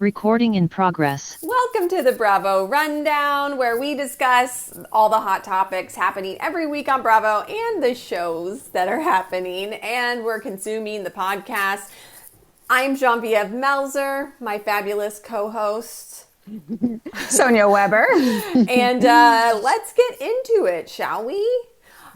Recording in progress. Welcome to the Bravo Rundown, where we discuss all the hot topics happening every week on Bravo and the shows that are happening, and we're consuming the podcast. I'm Genevieve Melzer, my fabulous co-host, Sonia Weber. and let's get into it, shall we?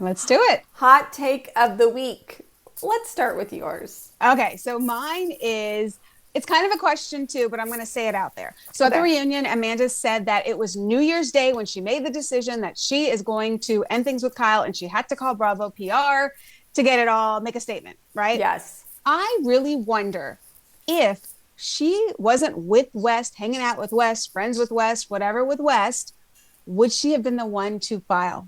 Let's do it. Hot take of the week. Let's start with yours. Okay, so mine is, it's kind of a question too, but I'm going to say it out there. So at the reunion, Amanda said that it was New Year's Day when she made the decision that she is going to end things with Kyle, and she had to call Bravo PR to get it all, make a statement, right? Yes. I really wonder if she wasn't with West, hanging out with West, friends with West, whatever with West, would she have been the one to file?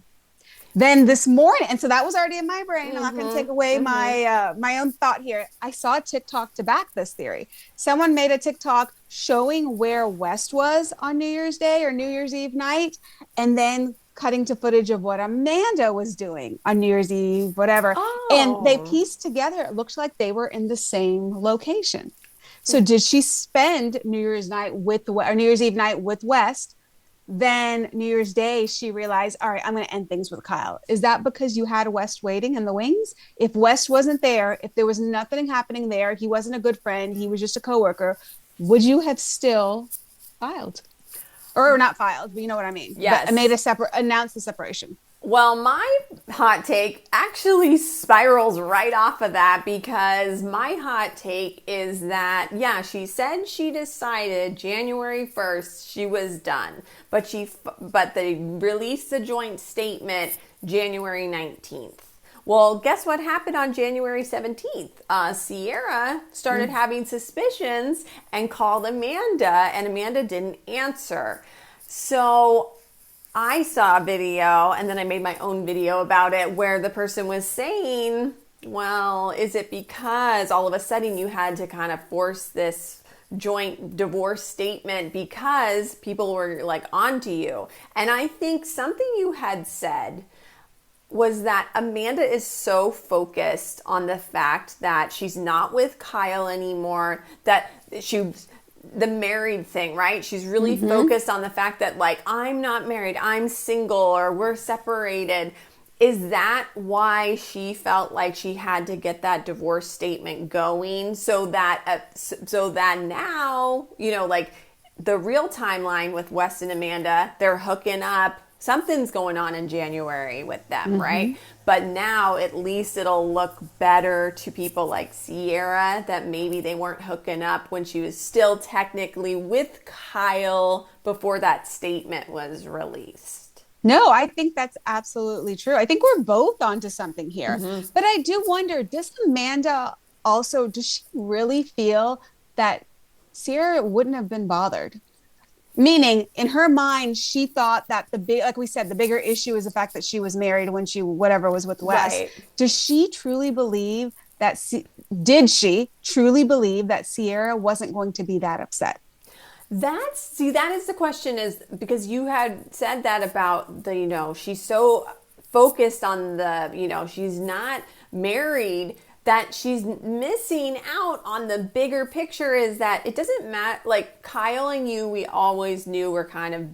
Then this morning, and so that was already in my brain. I'm not going to take away my own thought here. I saw a TikTok to back this theory. Someone made a TikTok showing where West was on New Year's Day or New Year's Eve night, and then cutting to footage of what Amanda was doing on New Year's Eve, whatever. Oh. And they pieced together, it looked like they were in the same location. So did she spend New Year's night or New Year's Eve night with West? Then New Year's Day, she realized, all right, I'm going to end things with Kyle. Is that because you had West waiting in the wings? If West wasn't there, if there was nothing happening there, he wasn't a good friend, he was just a coworker, would you have still filed? Or not filed, but you know what I mean. Yes. But announced the separation. Well, my hot take actually spirals right off of that, because my hot take is that, yeah, she said she decided January 1st she was done, but they released a joint statement January 19th. Well, guess what happened on January 17th? Sierra started having suspicions and called Amanda, and Amanda didn't answer. So I saw a video, and then I made my own video about it, where the person was saying, well, is it because all of a sudden you had to kind of force this joint divorce statement because people were like onto you? And I think something you had said was that Amanda is so focused on the fact that she's not with Kyle anymore, that the married thing, right? She's really focused on the fact that, like, I'm not married, I'm single, or we're separated. Is that why she felt like she had to get that divorce statement going so that now, you know, like the real timeline with West and Amanda, they're hooking up. Something's going on in January with them, right? But now at least it'll look better to people like Sierra that maybe they weren't hooking up when she was still technically with Kyle before that statement was released. No, I think that's absolutely true. I think we're both onto something here. But I do wonder, does she really feel that Sierra wouldn't have been bothered? Meaning, in her mind, she thought that like we said, the bigger issue is the fact that she was married when she was with Wes. Right. Does she truly believe that? Did she truly believe that Sierra wasn't going to be that upset? That is the question, is because you had said that about the, you know, she's so focused on the, you know, she's not married, that she's missing out on the bigger picture. Is that it doesn't matter, like Kyle and you, we always knew were kind of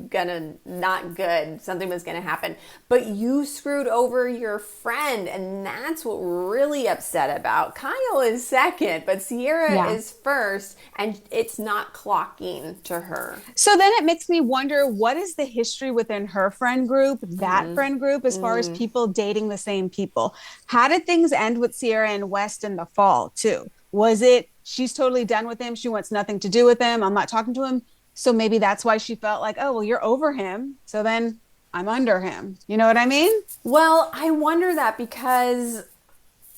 gonna not good, something was gonna happen, but you screwed over your friend, and that's what we're really upset about. Kyle is second, but Sierra is first, and it's not clocking to her. So then it makes me wonder, what is the history within her friend group, that friend group, as far as people dating the same people? How did things end with Sierra and West in the fall too? Was it she's totally done with him, she wants nothing to do with him, I'm not talking to him? So maybe that's why she felt like, oh, well, you're over him, so then I'm under him. You know what I mean? Well, I wonder that, because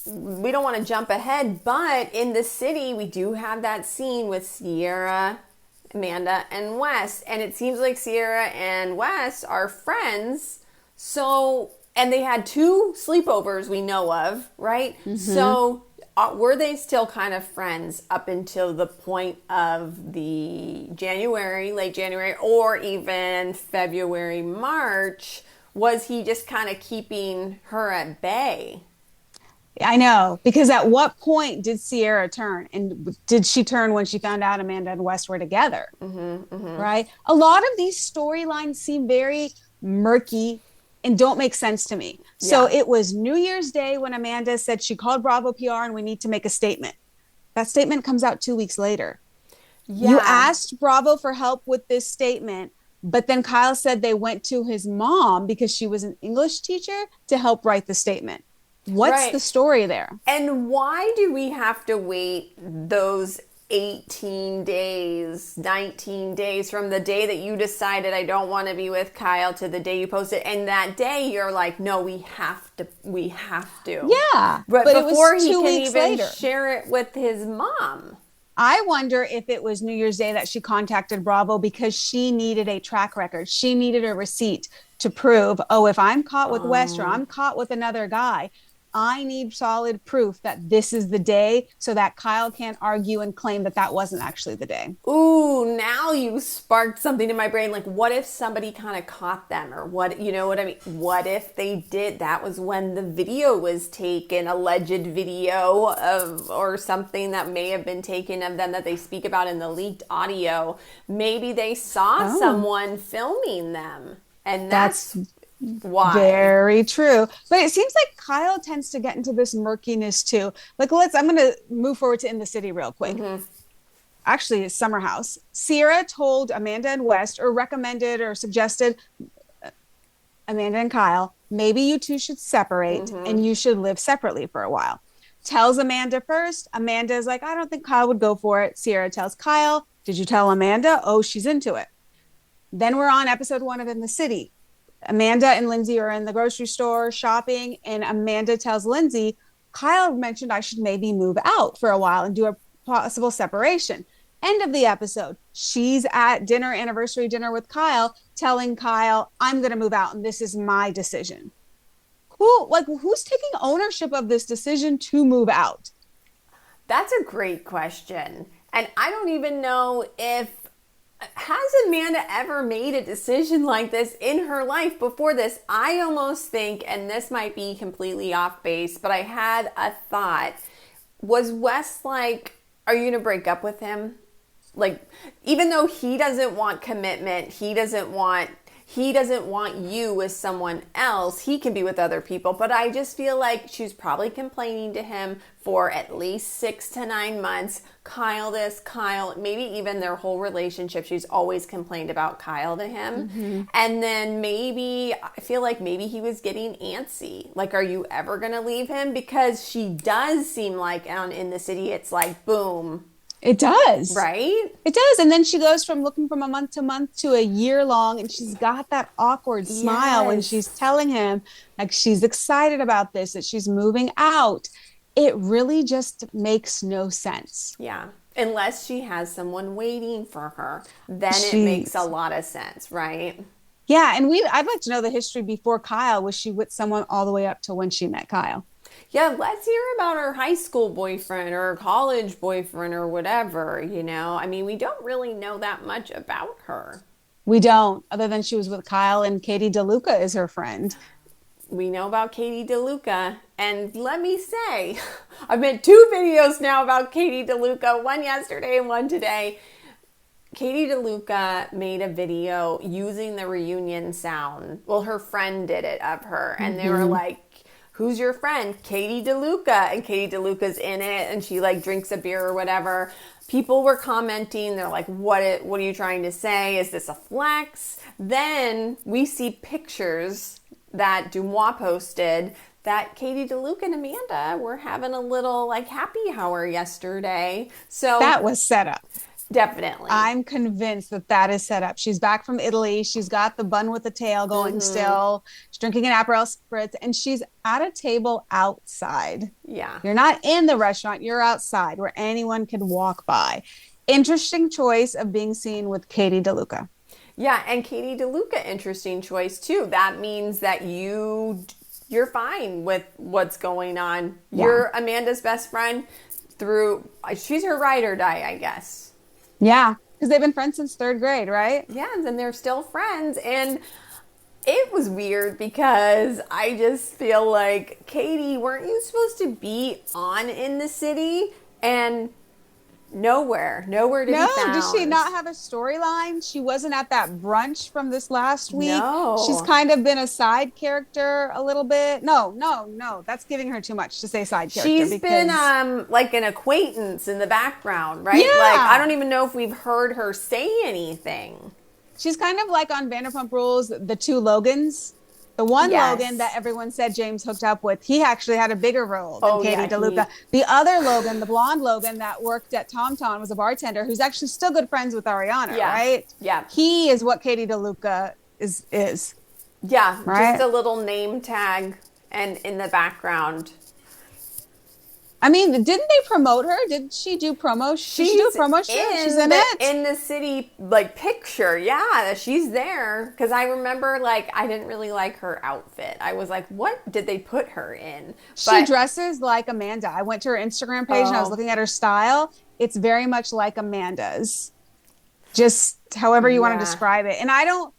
we don't want to jump ahead, but in the city, we do have that scene with Sierra, Amanda, and Wes. And it seems like Sierra and Wes are friends. So, and they had 2 sleepovers we know of, right? So were they still kind of friends up until the point of the late January, or even February, March? Was he just kind of keeping her at bay? I know, because at what point did Sierra turn? And did she turn when she found out Amanda and Wes were together? Right? A lot of these storylines seem very murky and don't make sense to me. So Yeah. it was New Year's Day when Amanda said she called Bravo PR and we need to make a statement. That statement comes out 2 weeks later. You Yeah. asked Bravo for help with this statement, but then Kyle said they went to his mom because she was an English teacher to help write the statement. What's the Right. story there? And why do we have to wait those 18 days, 19 days from the day that you decided I don't want to be with Kyle to the day you posted? And that day you're like, no, we have to. Yeah, But but it was before he two can weeks even later. share it with his mom. I wonder if it was New Year's Day that she contacted Bravo because she needed a track record. She needed a receipt to prove, oh, if I'm caught with West or I'm caught with another guy, I need solid proof that this is the day so that Kyle can't argue and claim that that wasn't actually the day. Ooh, now you sparked something in my brain. Like, what if somebody kind of caught them? Or what, you know what I mean? What if they did? That was when the video was taken, alleged video of, or something that may have been taken of them that they speak about in the leaked audio. Maybe they saw someone filming them. And that's why. Very true. But it seems like Kyle tends to get into this murkiness too. Like, I'm going to move forward to In the City real quick. Actually, it's Summer House. Sierra told Amanda and West, or recommended or suggested Amanda and Kyle, maybe you two should separate and you should live separately for a while. Tells Amanda first. Amanda is like, I don't think Kyle would go for it. Sierra tells Kyle, did you tell Amanda? Oh, she's into it. Then we're on episode 1 of In the City. Amanda and Lindsay are in the grocery store shopping, and Amanda tells Lindsay, Kyle mentioned I should maybe move out for a while and do a possible separation. End of the episode. She's at anniversary dinner with Kyle, telling Kyle, I'm going to move out and this is my decision. Who's taking ownership of this decision to move out? That's a great question. And I don't even know if has Amanda ever made a decision like this in her life before this? I almost think, and this might be completely off base, but I had a thought. Was Wes like, are you going to break up with him? Like, even though he doesn't want commitment, he doesn't want you with someone else. He can be with other people, but I just feel like she's probably complaining to him for at least 6 to 9 months. Kyle this, Kyle, maybe even their whole relationship. She's always complained about Kyle to him. And then I feel like maybe he was getting antsy. Like, are you ever going to leave him? Because she does seem like In the City, it's like, boom. It does. Right? It does. And then she goes from looking from a month to month to a year long, and she's got that awkward smile when she's telling him like she's excited about this, that she's moving out. It really just makes no sense. Yeah. Unless she has someone waiting for her, then it makes a lot of sense, right? Yeah. And I'd like to know the history before Kyle. Was she with someone all the way up to when she met Kyle? Yeah, let's hear about her high school boyfriend or her college boyfriend or whatever, you know. I mean, we don't really know that much about her. We don't, other than she was with Kyle and Katie DeLuca is her friend. We know about Katie DeLuca. And let me say, I've made 2 videos now about Katie DeLuca, one yesterday and one today. Katie DeLuca made a video using the reunion sound. Well, her friend did it of her. And they were like, who's your friend? Katie DeLuca. And Katie DeLuca's in it, and she like drinks a beer or whatever. People were commenting. They're like, what are you trying to say? Is this a flex? Then we see pictures that Dumois posted that Katie DeLuca and Amanda were having a little like happy hour yesterday. So that was set up. Definitely. I'm convinced that is set up. She's back from Italy. She's got the bun with the tail going still. She's drinking an Aperol Spritz, and she's at a table outside. Yeah. You're not in the restaurant. You're outside where anyone can walk by. Interesting choice of being seen with Katie DeLuca. Yeah, and Katie DeLuca, interesting choice too. That means that you're fine with what's going on. Yeah. You're Amanda's best friend she's her ride or die, I guess. Yeah, because they've been friends since 3rd grade, right? Yeah, and they're still friends. And It was weird because I just feel like, Katie, weren't you supposed to be on In the City? And nowhere to be No, did she found. not have a storyline? She wasn't at that brunch from this last week. She's No. kind of been a side character a little bit. No, no, no. That's giving her too much to say side character She's been because like an acquaintance in the background, right? Like I yeah, don't even know if we've heard her say anything. she's kind of like on Vanderpump Rules, the two Logans. The one Logan that Yes. everyone said James hooked up with, he actually had a bigger role than Oh Katie yeah, DeLuca. The other Logan, the blonde Logan that worked at Tom Tom, was a bartender who's actually still good friends with Ariana, yeah. right? Yeah. He is what Katie DeLuca is, Yeah, just right? a little name tag and in the background. I mean, didn't they promote her? Did she do promo? Did she do a She's promo shoot? She's in it. in the city like picture. Yeah, she's there cuz I remember like I didn't really like her outfit. I was like, "What did they put her in?" She But dresses like Amanda. I went to her Instagram page and I was oh, looking at her style. It's very much like Amanda's. Just however you want to yeah. describe it. And I know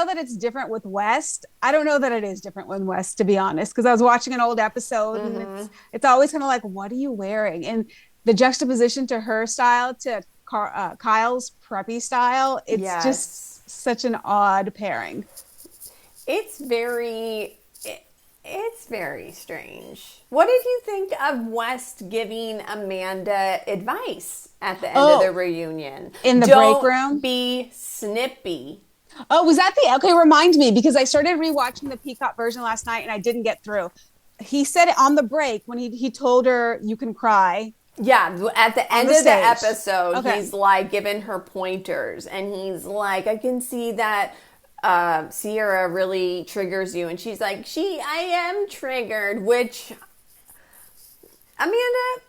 that it's different with West. I don't know that it is different with West, to be honest, because I was watching an old episode and it's always kind of like, what are you wearing? And the juxtaposition to her style to Kyle's preppy style, it's Yes. just such an odd pairing. It's it's very strange. What did you think of West giving Amanda advice at the end of the Oh, reunion? in the break Don't room. be snippy. Oh, was that the okay? Remind me because I started rewatching the Peacock version last night and I didn't get through. He said it on the break when he told her you can cry Yeah, at the on end the of the stage. episode, Okay. he's like giving her pointers, and he's like, "I can see that Sierra really triggers you," and she's like, I am triggered," which Amanda,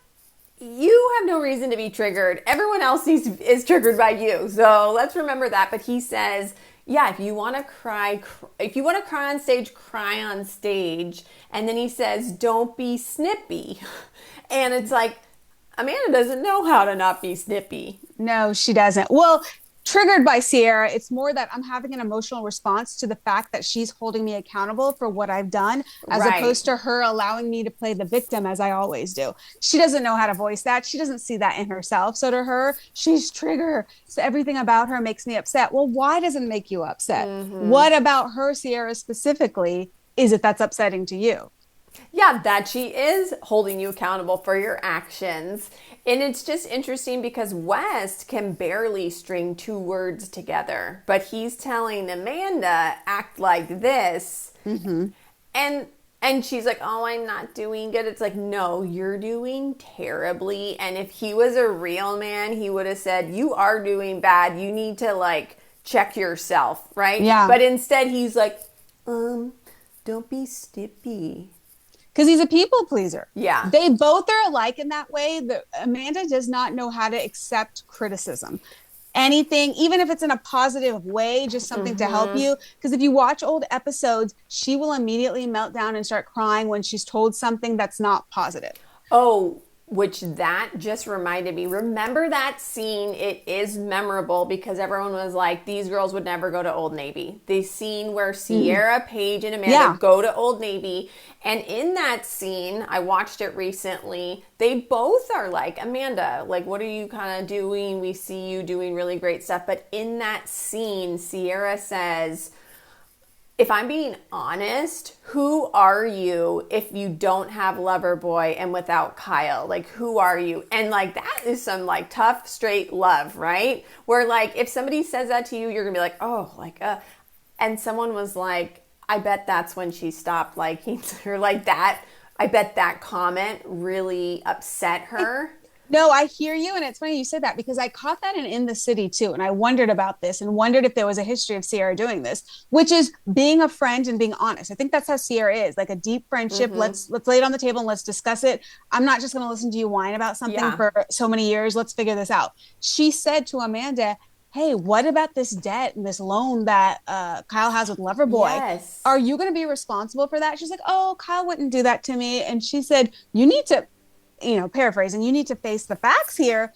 you have no reason to be triggered. Everyone else is triggered by you. So let's remember that. But he says, yeah, if you want to cry, if you want to cry on stage, cry on stage. And then he says, don't be snippy. And it's like, Amanda doesn't know how to not be snippy. No, she doesn't. Well, triggered by Sierra, it's more that I'm having an emotional response to the fact that she's holding me accountable for what I've done, as Right. opposed to her allowing me to play the victim as I always do. She doesn't know how to voice that. She doesn't see that in herself. So to her, she's trigger. So everything about her makes me upset. Well, why does it make you upset? What about her, Sierra, specifically, is it that's upsetting to you? Yeah, that she is holding you accountable for your actions. And it's just interesting because West can barely string two words together, but he's telling Amanda, act like this. And she's like, "Oh, I'm not doing good." It's like, "No, you're doing terribly." And if he was a real man, he would have said, "You are doing bad. You need to like check yourself," right? Yeah. But instead he's like, don't be snippy. Because he's a people pleaser. Yeah. They both are alike in that way. Amanda does not know how to accept criticism. Anything, even if it's in a positive way, just something to help you. Because if you watch old episodes, she will immediately melt down and start crying when she's told something that's not positive. Oh, which that just reminded me. Remember that scene? It is memorable because everyone was like, these girls would never go to Old Navy. The scene where Sierra, Paige, and Amanda Yeah. go to Old Navy. And in that scene, I watched it recently, they both are like, "Amanda, like, what are you kind of doing? We see you doing really great stuff." But in that scene, Sierra says, "If I'm being honest, who are you if you don't have Loverboy and without Kyle? Like, who are you?" And like, that is some like tough, straight love, right? Where like, if somebody says that to you, you're gonna be like, "Oh, like, and someone was like, "I bet that's when she stopped liking her," like that. I bet that comment really upset her. No, I hear you. And it's funny you said that because I caught that in the City too. And I wondered about this and wondered if there was a history of Sierra doing this, which is being a friend and being honest. I think that's how Sierra is, like a deep friendship. Let's lay it on the table and let's discuss it. I'm not just going to listen to you whine about something Yeah. for so many years. Let's figure this out. She said to Amanda, "Hey, what about this debt and this loan that Kyle has with Loverboy? Yes. Are you going to be responsible for that?" She's like, "Oh, Kyle wouldn't do that to me." And she said, "You need to," paraphrasing, "you need to face the facts here.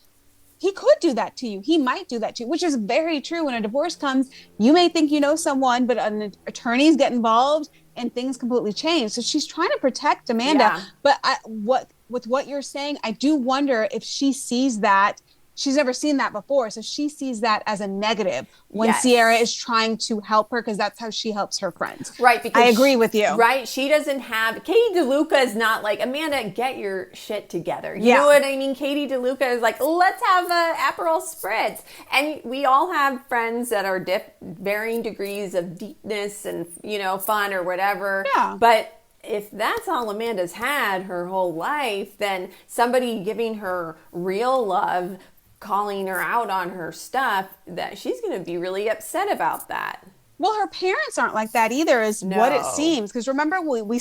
he could do that to you. He might do that to you, which is very true. When a divorce comes, you may think you know someone, but an attorneys get involved and things completely change. So she's trying to protect Amanda. Yeah. But with what you're saying, I do wonder if she sees that. She's never seen that before. So she sees that as a negative when Yes. Sierra is trying to help her, because that's how she helps her friends. Right. Because I agree with you. Right. She doesn't have, Katie DeLuca is not like, Amanda, get your shit together. You Yeah. know what I mean? Katie DeLuca is like, let's have a Aperol spritz. And we all have friends that are varying degrees of deepness and, you know, fun or whatever. Yeah. But if that's all Amanda's had her whole life, then somebody giving her real love, calling her out on her stuff, that she's going to be really upset about that. Well, her parents aren't like that either, is what it seems. Because remember, we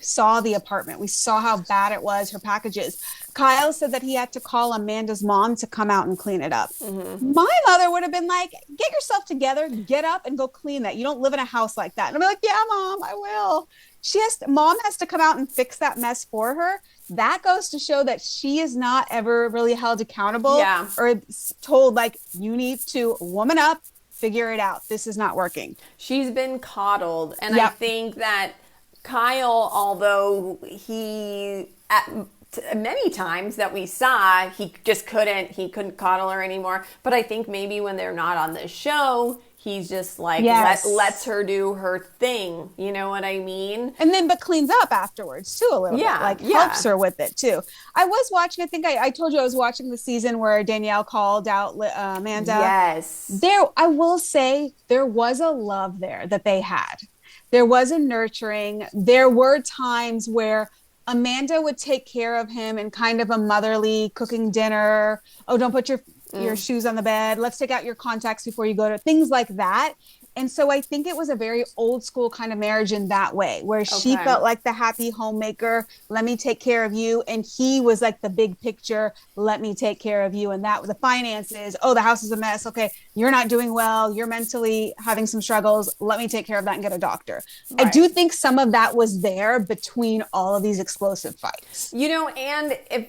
saw the apartment. We saw how bad it was, her packages. Kyle said that he had to call Amanda's mom to come out and clean it up. Mm-hmm. My mother would have been like, get yourself together, get up and go clean that. You don't live in a house like that. And I'm like, yeah, Mom, I will. Mom has to come out and fix that mess for her. That goes to show that she is not ever really held accountable or told, like, you need to woman up, figure it out. This is not working. She's been coddled. And I think that Kyle, although he, many times that we saw, he couldn't coddle her anymore. But I think maybe when they're not on the show, he's just like, lets her do her thing. You know what I mean? And then, but cleans up afterwards too, a little bit. Like, helps her with it too. I was watching, I think I told you I was watching the season where Danielle called out Amanda. Yes. I will say there was a love there that they had. There was a nurturing. There were times where Amanda would take care of him in kind of a motherly, cooking dinner. Oh, don't put your shoes on the bed. Let's take out your contacts before you go to things like that. And so I think it was a very old school kind of marriage in that way, where she felt like the happy homemaker. Let me take care of you. And he was like the big picture. Let me take care of you. And that was the finances. Oh, the house is a mess. Okay. You're not doing well. You're mentally having some struggles. Let me take care of that and get a doctor. Right. I do think some of that was there between all of these explosive fights. You know, and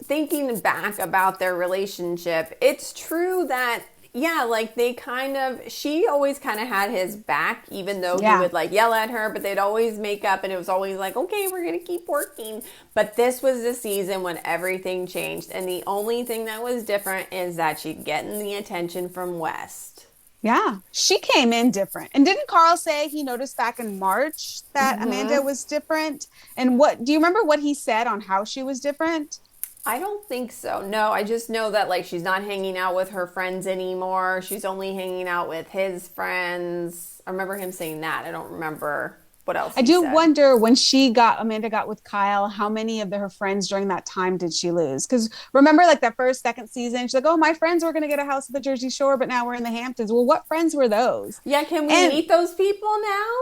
thinking back about their relationship, it's true that, like she always kind of had his back, even though he would like yell at her, but they'd always make up, and it was always like, okay, we're going to keep working. But this was the season when everything changed. And the only thing that was different is that she'd getting the attention from West. Yeah, she came in different. And didn't Carl say he noticed back in March that Amanda was different? And do you remember what he said on how she was different? I don't think so. No, I just know that like she's not hanging out with her friends anymore. She's only hanging out with his friends. I remember him saying that. I don't remember what else I do wonder when Amanda got with Kyle, how many of her friends during that time did she lose? Because remember, like that second season, she's like, oh, my friends were going to get a house at the Jersey Shore, but now we're in the Hamptons. Well, what friends were those? Yeah, can we meet those people now?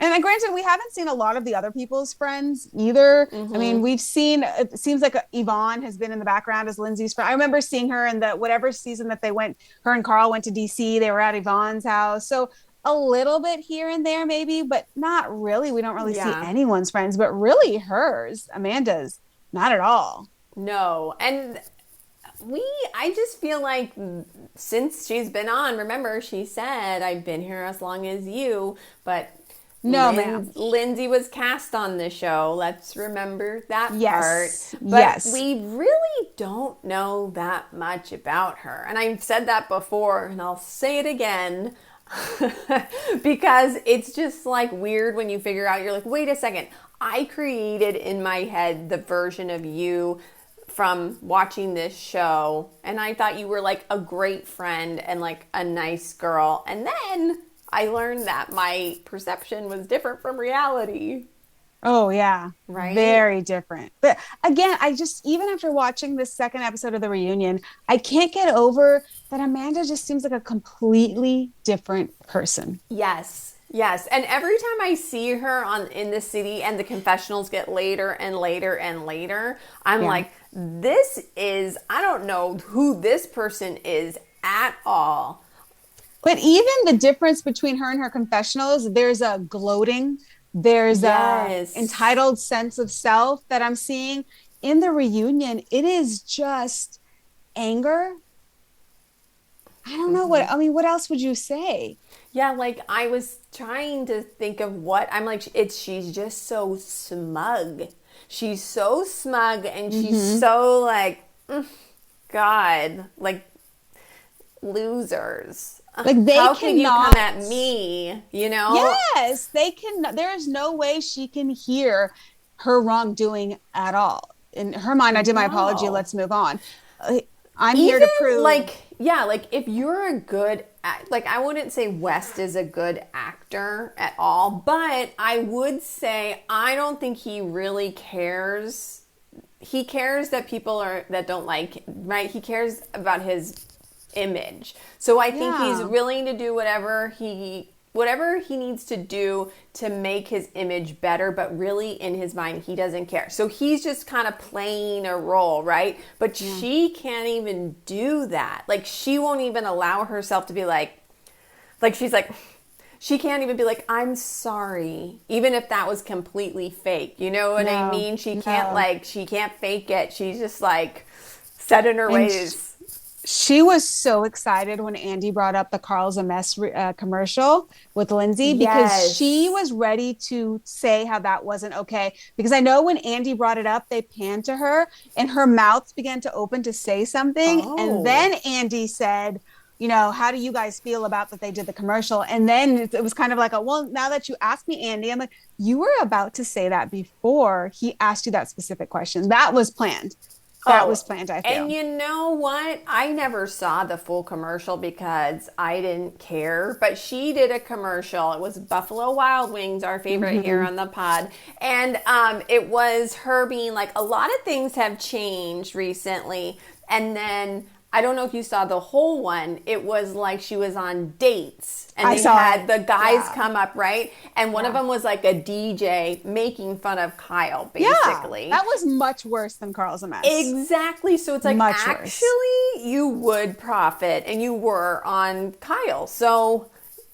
And granted, we haven't seen a lot of the other people's friends either. Mm-hmm. I mean, it seems like Yvonne has been in the background as Lindsay's friend. I remember seeing her in the whatever season that her and Carl went to DC. They were at Yvonne's house. So a little bit here and there maybe, but not really. We don't really see anyone's friends, but really hers, Amanda's, not at all. No. And I just feel like since she's been on, remember she said, I've been here as long as you, but no, ma'am. Lindsay was cast on the show. Let's remember that part. But we really don't know that much about her. And I've said that before, and I'll say it again. Because it's just like weird when you figure out, you're like, wait a second. I created in my head the version of you from watching this show. And I thought you were like a great friend and like a nice girl. And then I learned that my perception was different from reality. Oh, yeah. Right? Very different. But again, even after watching this second episode of the reunion, I can't get over that Amanda just seems like a completely different person. Yes. And every time I see her in the city and the confessionals get later and later and later, I'm like, I don't know who this person is at all. But even the difference between her and her confessionals, there's a gloating, there's a entitled sense of self that I'm seeing. In the reunion, it is just anger. I don't know what else would you say? Yeah, like I was trying to think of what I'm like. She's just so smug. She's so smug, and she's so like, God, like losers. Like they How cannot, can you come at me? You know? Yes, they can. There is no way she can hear her wrongdoing at all. In her mind, I did my apology. No. Let's move on. I'm here Even to prove. like, yeah, like if you're a good like I wouldn't say West is a good actor at all, but I would say I don't think he really cares. He cares that people are that don't like him, right? He cares about his image. So I think he's willing to do whatever he needs to do to make his image better, but really in his mind, he doesn't care. So he's just kind of playing a role, right? But she can't even do that. Like, she won't even allow herself to be like she's like, she can't even be like, I'm sorry, even if that was completely fake. You know what I mean? She can't she can't fake it. She's just like set in her ways. She was so excited when Andy brought up the Carl's a Mess commercial with Lindsay because she was ready to say how that wasn't okay. Because I know when Andy brought it up, they panned to her and her mouth began to open to say something. Oh. And then Andy said, you know, how do you guys feel about that they did the commercial? And then it was kind of like, well, now that you asked me, Andy, I'm like, you were about to say that before he asked you that specific question. That was planned. That was planned, I feel. And you know what? I never saw the full commercial because I didn't care. But she did a commercial. It was Buffalo Wild Wings, our favorite here on the pod. And it was her being like, a lot of things have changed recently. And then, I don't know if you saw the whole one. It was like she was on dates. And they had the guys come up, right? And one of them was like a DJ making fun of Kyle, basically. Yeah, that was much worse than Carl's a Mess. Exactly. So it's like, much actually, you would profit, and you were on Kyle. So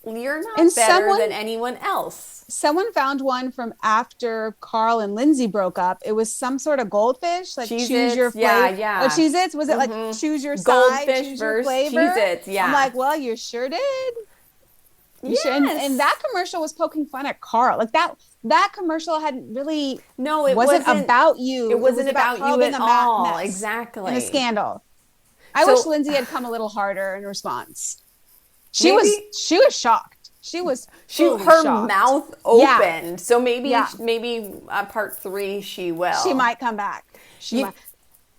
you're not better than anyone else. Someone found one from after Carl and Lindsay broke up. It was some sort of goldfish, like choose your flavor. Yeah. Oh, Cheez-Its? Was it like choose your side, choose your flavor? Cheez-Its, yeah. I'm like, well, you sure did. And that commercial was poking fun at Carl. Like that commercial hadn't really. No, it wasn't about you. It wasn't about you at all. Exactly. And a scandal. I wish Lindsay had come a little harder in response. She was shocked. She was her shocked. mouth opened. Yeah. So maybe part 3 she will. She might come back.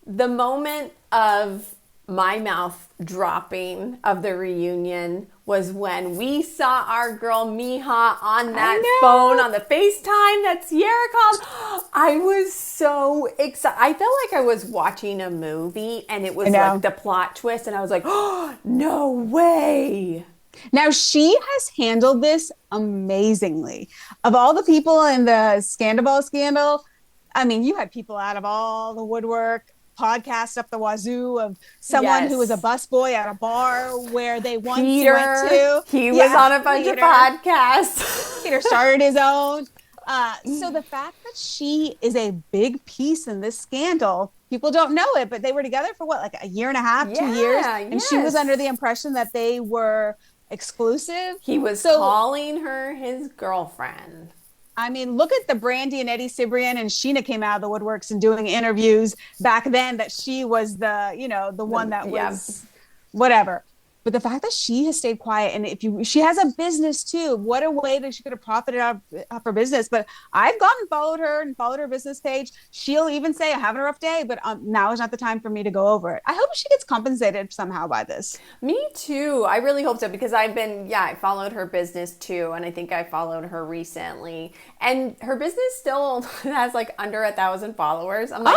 The moment of my mouth dropping of the reunion was when we saw our girl Meija on that phone on the FaceTime that Sierra called. I was so excited. I felt like I was watching a movie and it was like the plot twist and I was like, oh, no way. Now, she has handled this amazingly. Of all the people in the scandal, I mean, you had people out of all the woodwork, podcast up the wazoo of someone who was a busboy at a bar where they once went to. He was on a bunch of podcasts. Peter started his own. So the fact that she is a big piece in this scandal, people don't know it, but they were together for what, like a year and a half, 2 years? And she was under the impression that they were exclusive. He was calling her his girlfriend. I mean, look at the Brandy and Eddie Cibrian and Sheena came out of the woodworks and doing interviews back then that she was the one that was whatever. But the fact that she has stayed quiet and she has a business too, what a way that she could have profited out of her business. But I've gone and followed her business page. She'll even say, I'm having a rough day, but now is not the time for me to go over it. I hope she gets compensated somehow by this. Me too. I really hope so because I followed her business too. And I think I followed her recently and her business still has like under 1,000 followers. I'm like,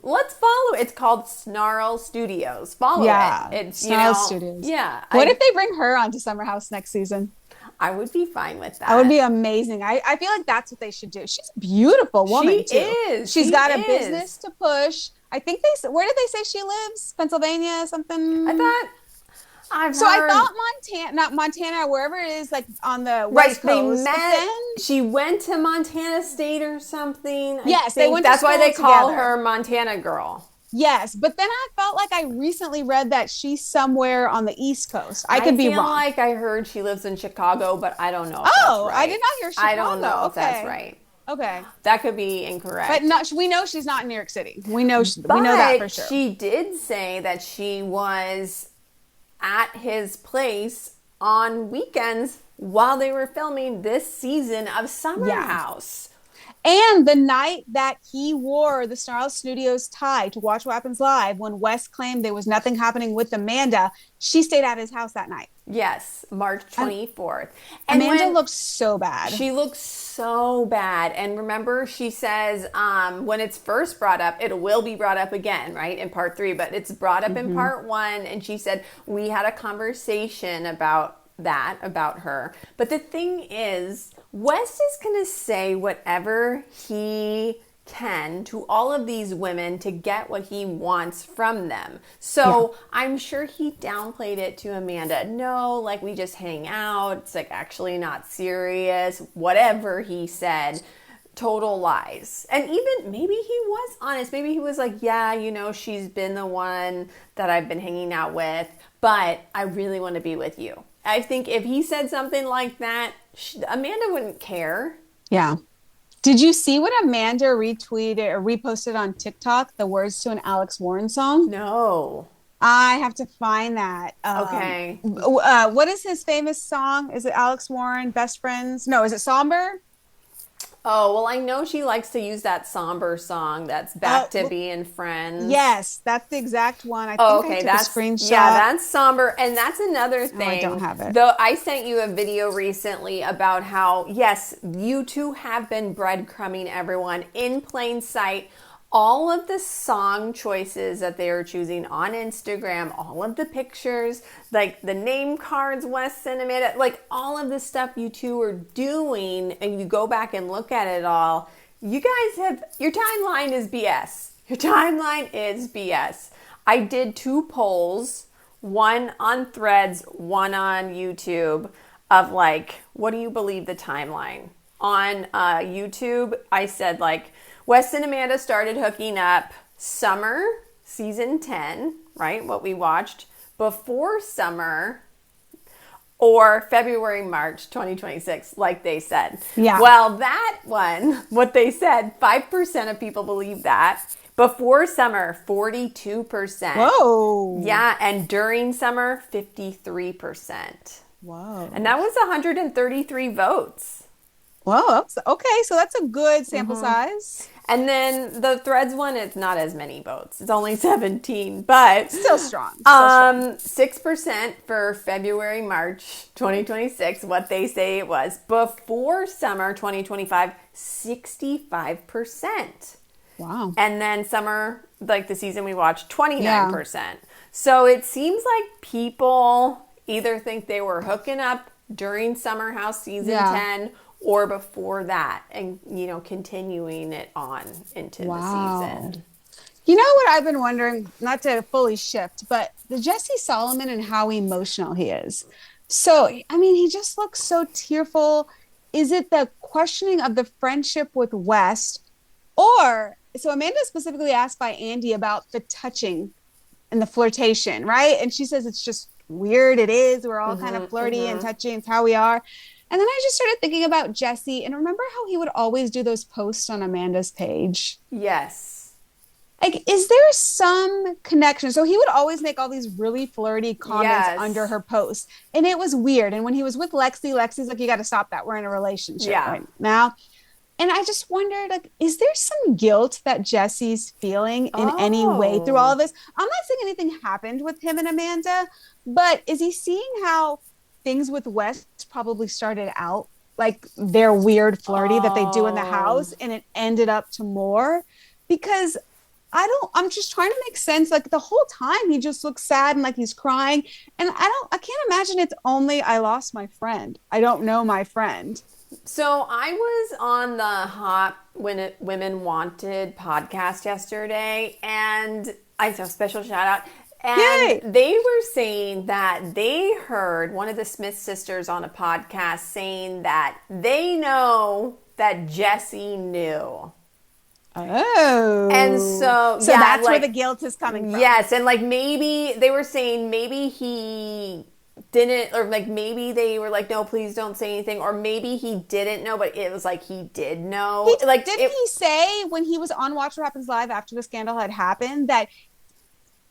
let's follow. It's called Snarl Studios. Follow it. It's Snarl Studios. Yeah. What if they bring her onto Summer House next season? I would be fine with that. That would be amazing. I feel like that's what they should do. She's a beautiful woman too. She's got a business to push. I think where did they say she lives? Pennsylvania, something? I thought Montana, wherever it is, like on the West Coast. They met. She went to Montana State or something. Yes, they went. That's why they call her Montana girl. Yes, but then I felt like I recently read that she's somewhere on the East Coast. I could be feel wrong. like I heard she lives in Chicago, but I don't know if that's Oh, I right. did not hear I don't Chicago. know if that's Okay. right. Okay. That could be But incorrect. not, we know she's not in New York City. We know we know that for But sure. she did say that she was at his place on weekends while they were filming this season of Summer Yeah. House. And the night that he wore the Snarl Studios tie to Watch What Happens Live, when Wes claimed there was nothing happening with Amanda, she stayed at his house that night. Yes, March 24th. And Amanda when looks so bad. she looks so bad. And remember, she says when it's first brought up, it will be brought up again, right, in part 3. But it's brought up in part 1. And she said, we had a conversation about that, about her. But the thing is, Wes is going to say whatever he can to all of these women to get what he wants from them. So I'm sure he downplayed it to Amanda. No, like we just hang out. It's like actually not serious. Whatever he said, total lies. And even maybe he was honest. Maybe he was like, yeah, you know, she's been the one that I've been hanging out with, but I really want to be with you. I think if he said something like that, Amanda wouldn't care. Yeah. Did you see what Amanda retweeted or reposted on TikTok? The words to an Alex Warren song? No. I have to find that. Okay. What is his famous song? Is it Alex Warren, Best Friends? No, is it Somber? Oh, well, I know she likes to use that somber song that's back to being friends. Yes, that's the exact one. I think I took a screenshot. Yeah, that's somber. And that's another thing. I don't have it. Though I sent you a video recently about how, yes, you two have been breadcrumbing everyone in plain sight. All of the song choices that they are choosing on Instagram, all of the pictures, like the name cards Wes sent Amanda, like all of the stuff you two are doing, and you go back and look at it all, you guys have, your timeline is BS. Your timeline is BS. I did 2 polls, one on Threads, one on YouTube, of like, what do you believe the timeline? On YouTube, I said like, Wes and Amanda started hooking up summer, season 10, right? What we watched before summer, or February, March 2026, like they said. Yeah. Well, that one, what they said, 5% of people believe that. Before summer, 42%. Whoa. Yeah, and during summer, 53%. Whoa. And that was 133 votes. Whoa. Okay, so that's a good sample size. And then the Threads one, it's not as many votes. It's only 17, but Still strong. 6% for February, March 2026, what they say it was. Before summer 2025, 65%. Wow. And then summer, like the season we watched, 29%. So it seems like people either think they were hooking up during Summer House season 10 or before that, and, you know, continuing it on into the season. You know what I've been wondering, not to fully shift, but the Jesse Solomon and how emotional he is. So, I mean, he just looks so tearful. Is it the questioning of the friendship with West? Or, so Amanda specifically asked by Andy about the touching and the flirtation, right? And she says it's just weird. It is. We're all kind of flirty and touching. It's how we are. And then I just started thinking about Jesse, and remember how he would always do those posts on Amanda's page? Yes. Like, is there some connection? So he would always make all these really flirty comments under her posts, and it was weird. And when he was with Lexi's like, you got to stop that. We're in a relationship right now. And I just wondered, like, is there some guilt that Jesse's feeling in any way through all of this? I'm not saying anything happened with him and Amanda, but is he seeing how things with Wes probably started out like their weird flirty that they do in the house, and it ended up to more? Because I'm just trying to make sense. Like the whole time he just looks sad and like he's crying. And I can't imagine it's only, I lost my friend. I don't know my friend. So I was on the Hot Women Wanted podcast yesterday, and I have a special shout out. And they were saying that they heard one of the Smith sisters on a podcast saying that they know that Jesse knew. Oh. And so So yeah, that's where like, the guilt is coming from. yes, and like maybe they were saying maybe he didn't, or like maybe they were like, no, please don't say anything, or maybe he didn't know, but it was like he did know. Like, Didn't he say when he was on Watch What Happens Live after the scandal had happened that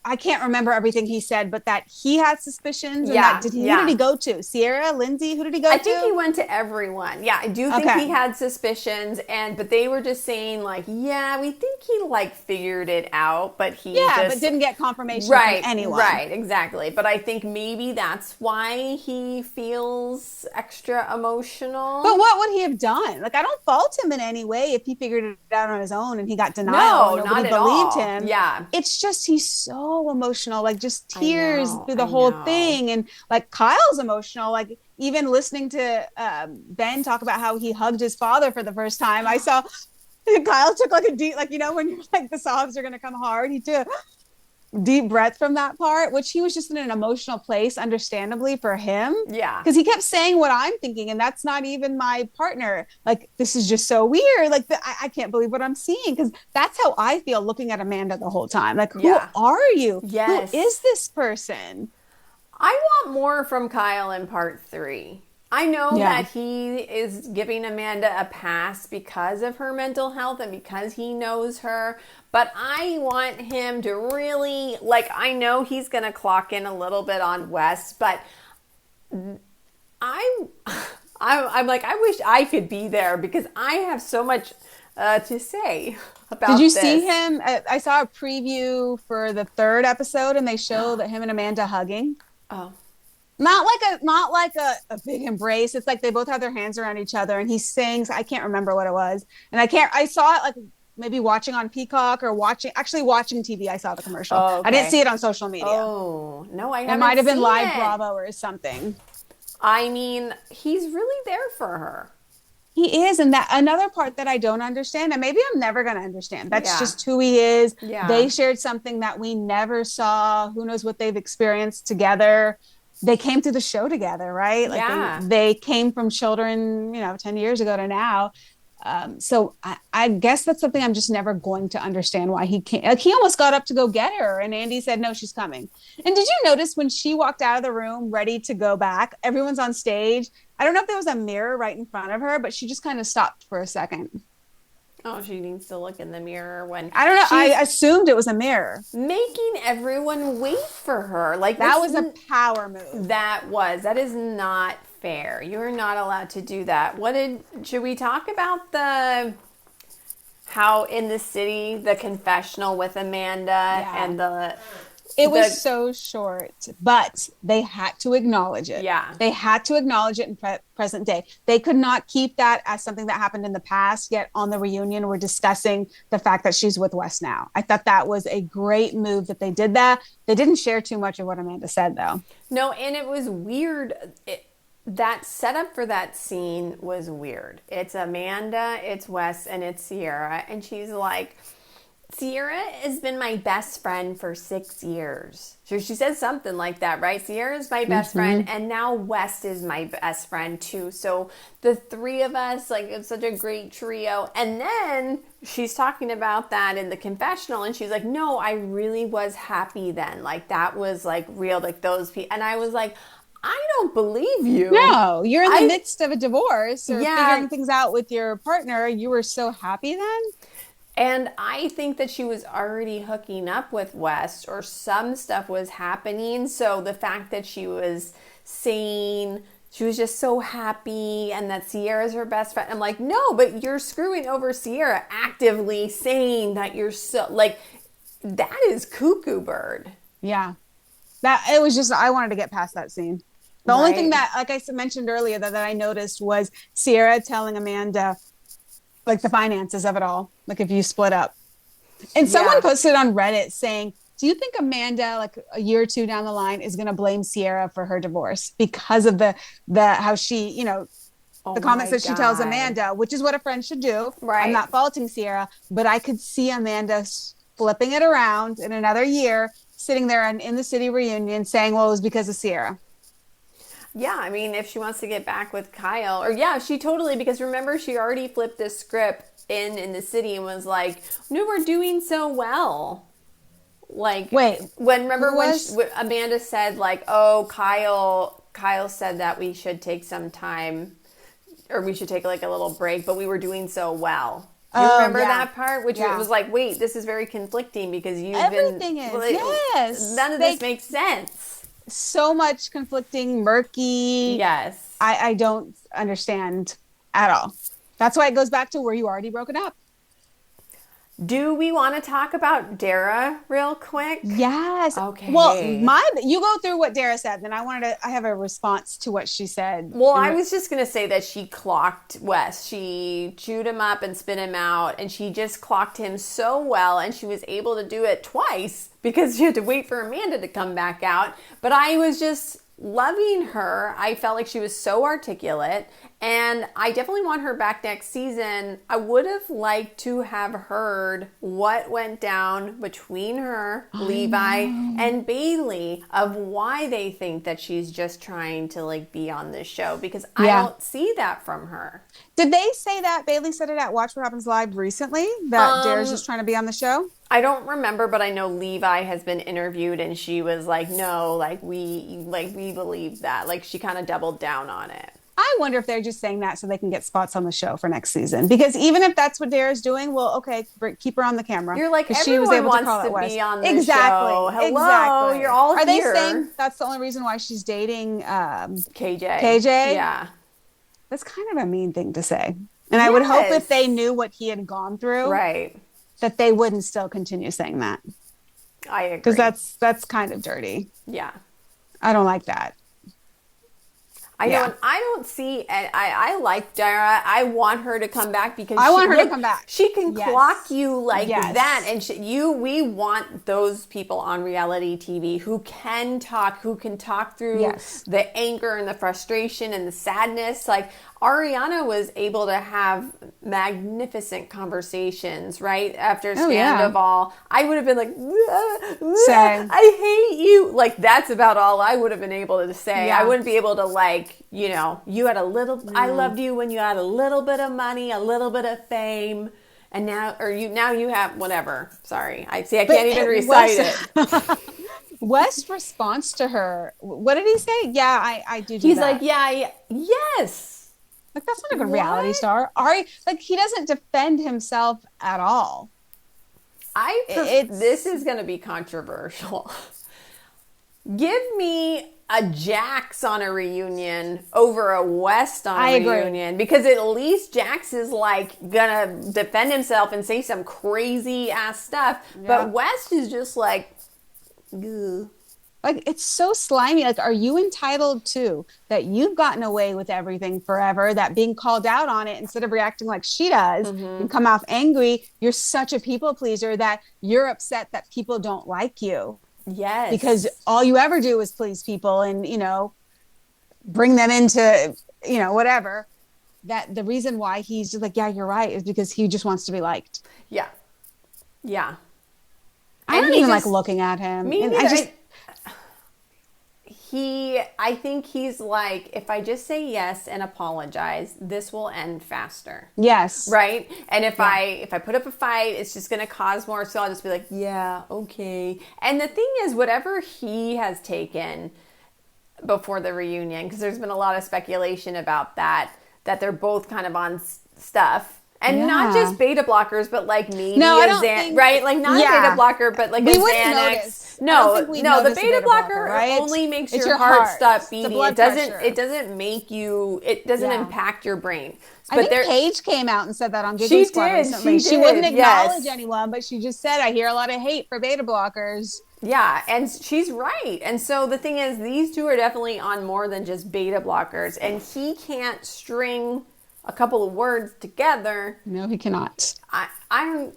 I can't remember everything he said, but that he had suspicions, and yeah, that who did he yeah. go to? Sierra, Lindsay, who did he go I to? think he went to everyone. Yeah, I do think Okay. he had suspicions, but they were just saying like, yeah, we think he like figured it out, but he Yeah, just but didn't get confirmation from right, anyone. right, exactly. But I think maybe that's why he feels extra emotional. But what would he have done? Like, I don't fault him in any way if he figured it out on his own and he got denial No, and nobody not at believed all. him. Yeah. It's just he's so emotional, like just I tears know, through the I whole know. thing. And like Kyle's emotional, like even listening to Ben talk about how he hugged his father for the first time. I saw Kyle took like a deep, like, you know, when you're like the sobs are going to come hard, he took deep breath from that part, which he was just in an emotional place, understandably for him. Yeah. Because he kept saying what I'm thinking, and that's not even my partner. Like, this is just so weird. Like, I can't believe what I'm seeing. Because that's how I feel looking at Amanda the whole time. Like, who Yeah. are you? Yes. Who is this person? I want more from Kyle in part 3. I know Yeah. that he is giving Amanda a pass because of her mental health and because he knows her, but I want him to really, like, I know he's going to clock in a little bit on Wes, but I'm like, I wish I could be there because I have so much to say about Did you this. see him? I saw a preview for the 3rd episode, and they show that him and Amanda hugging. Oh. Not like a big embrace. It's like they both have their hands around each other, and he sings. I can't remember what it was, and I saw it like maybe watching on Peacock or watching TV. I saw the commercial. Oh, okay. I didn't see it on social media. Oh, no, I haven't. It might have been seen live it. Bravo or something. I mean, he's really there for her. He is, and that another part that I don't understand, and maybe I'm never going to understand. That's Yeah. just who he is. Yeah. They shared something that we never saw. Who knows what they've experienced together? They came through the show together, right? Like Yeah. they came from children, 10 years ago to now. So I guess that's something I'm just never going to understand why he can't. Like, he almost got up to go get her, and Andy said, no, she's coming. And did you notice when she walked out of the room ready to go back, everyone's on stage. I don't know if there was a mirror right in front of her, but she just kind of stopped for a second. Oh, she needs to look in the mirror when I don't know. I assumed it was a mirror. making everyone wait for her. Like, That was a power move. That is not fair. You're not allowed to do that. Should we talk about how in the city, the confessional with Amanda and it was so short, but they had to acknowledge it. Yeah. They had to acknowledge it in present day. They could not keep that as something that happened in the past, yet on the reunion, we're discussing the fact that she's with Wes now. I thought that was a great move that they did that. They didn't share too much of what Amanda said, though. No, and it was weird. That setup for that scene was weird. It's Amanda, it's Wes, and it's Sierra. And she's like, Sierra has been my best friend for 6 years. So she says something like that, right? Sierra's my best friend, and now Wes is my best friend too. So the three of us, like, it's such a great trio. And then she's talking about that in the confessional, and she's like, no, I really was happy then. Like, that was like real, like those people. And I was like, I don't believe you. No, you're in the midst of a divorce or Yeah. figuring things out with your partner. You were so happy then? And I think that she was already hooking up with West, or some stuff was happening. So the fact that she was saying she was just so happy and that Sierra's her best friend, I'm like, no, but you're screwing over Sierra, actively saying that you're so, like, that is cuckoo bird. Yeah. It was just, I wanted to get past that scene. The only thing that, like I mentioned earlier, that I noticed was Sierra telling Amanda, like, the finances of it all, like if you split up. And someone posted on Reddit saying, do you think Amanda, like a year or two down the line, is going to blame Sierra for her divorce because of the how she, the comments that she tells Amanda, which is what a friend should do. Right. I'm not faulting Sierra, but I could see Amanda flipping it around in another year, sitting there in the city reunion saying, well, it was because of Sierra. Yeah, I mean, if she wants to get back with Kyle, or yeah, she totally, because remember, she already flipped this script in the city and was like, no, we're doing so well. Like, Wait, remember who when was? when Amanda said, like, oh, Kyle said that we should take some time, or we should take like a little break, but we were doing so well. You Oh, remember yeah. that part? Which Yeah. was like, wait, this is very conflicting because Everything is. Yes. none of this makes sense. So much conflicting, murky. Yes. I don't understand at all. That's why it goes back to where you already broken up. Do we want to talk about Dara real quick? Yes. Okay. Well, you go through what Dara said, then I have a response to what she said. Well, I was just going to say that she clocked Wes. She chewed him up and spit him out, and she just clocked him so well, and she was able to do it twice because she had to wait for Amanda to come back out. But I was just loving her. I felt like she was so articulate, and I definitely want her back next season. I would have liked to have heard what went down between her, Levi, and Bailey of why they think that she's just trying to like be on this show, because I don't see that from her. Did they say that? Bailey said it at Watch What Happens Live recently, that Dara's just trying to be on the show? I don't remember, but I know Levi has been interviewed and she was like, no, we believe that. Like, she kind of doubled down on it. I wonder if they're just saying that so they can get spots on the show for next season. Because even if that's what Dara's doing, well, okay, keep her on the camera. You're like, everyone she was able wants to, be on the exactly, show. Hello, exactly. You're all Are here. they saying that's the only reason why she's dating KJ? KJ? Yeah. That's kind of a mean thing to say. And I would hope if they knew what he had gone through, right, that they wouldn't still continue saying that. I agree. Because that's kind of dirty. Yeah. I don't like that. I don't see. I like Dara. I want her to come back because I want her to come back. She can clock you like Yes. that, and we want those people on reality TV who can talk through the anger and the frustration and the sadness. Like Ariana was able to have magnificent conversations right after Scandival. I would have been like, I hate you. Like, that's about all I would have been able to say. I wouldn't be able to, like, you had a little, I loved you when you had a little bit of money, a little bit of fame. And now you have whatever. Sorry. I can't even recite it. West's response to her, what did he say? Yeah, I do He's that. like, yes. Like, that's not a good reality star. He doesn't defend himself at all. This is going to be controversial. Give me a Jax on a reunion over a West on a reunion, because at least Jax is like gonna defend himself and say some crazy ass stuff, but West is just like, ugh. Like, it's so slimy. Like, are you entitled to that you've gotten away with everything forever, that being called out on it instead of reacting like she does and come off angry, you're such a people pleaser that you're upset that people don't like you? Yes. Because all you ever do is please people and, bring them into, whatever. That the reason why he's just like, yeah, you're right, is because he just wants to be liked. Yeah. Yeah. I don't even like looking at him. Me and neither. I think he's like, if I just say yes and apologize, this will end faster. Yes. Right? And if I put up a fight, it's just going to cause more. So I'll just be like, yeah, okay. And the thing is, whatever he has taken before the reunion, because there's been a lot of speculation about that they're both kind of on stuff. And not just beta blockers, but like maybe right? Like not beta blocker, but like we a wouldn't Xanax. Notice. No, the beta blocker right? only makes your heart stop beating. It doesn't make you. It doesn't impact your brain. But I think Paige came out and said that on Giggle Squad recently. She wouldn't acknowledge anyone, but she just said, "I hear a lot of hate for beta blockers." Yeah, and she's right. And so the thing is, these two are definitely on more than just beta blockers, and he can't string a couple of words together. No, he cannot.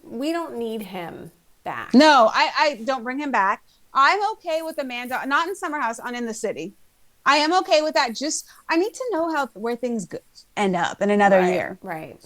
We don't need him back. No, I don't bring him back. I'm okay with Amanda, not in Summer House, on In the City. I am okay with that. Just I need to know where things end up in another year. Right.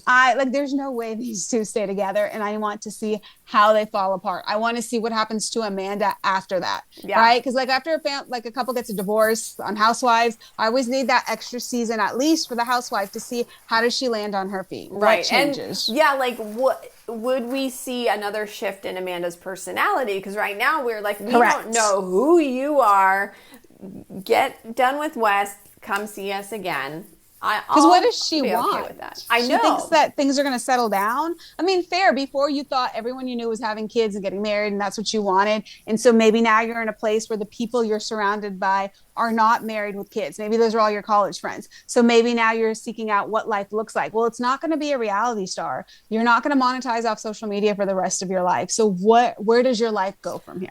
There's no way these two stay together, and I want to see how they fall apart. I want to see what happens to Amanda after that, right? Because like after a couple gets a divorce on Housewives, I always need that extra season at least for the housewife to see how does she land on her feet, right? What changes? And yeah, like what would we see another shift in Amanda's personality? Because right now we're like we don't know who you are. Get done with West. Come see us again. Because what does she want? Okay with that. I know. She thinks that things are going to settle down. I mean, fair. Before you thought everyone you knew was having kids and getting married, and that's what you wanted. And so maybe now you're in a place where the people you're surrounded by are not married with kids. Maybe those are all your college friends. So maybe now you're seeking out what life looks like. Well, it's not going to be a reality star. You're not going to monetize off social media for the rest of your life. So where does your life go from here?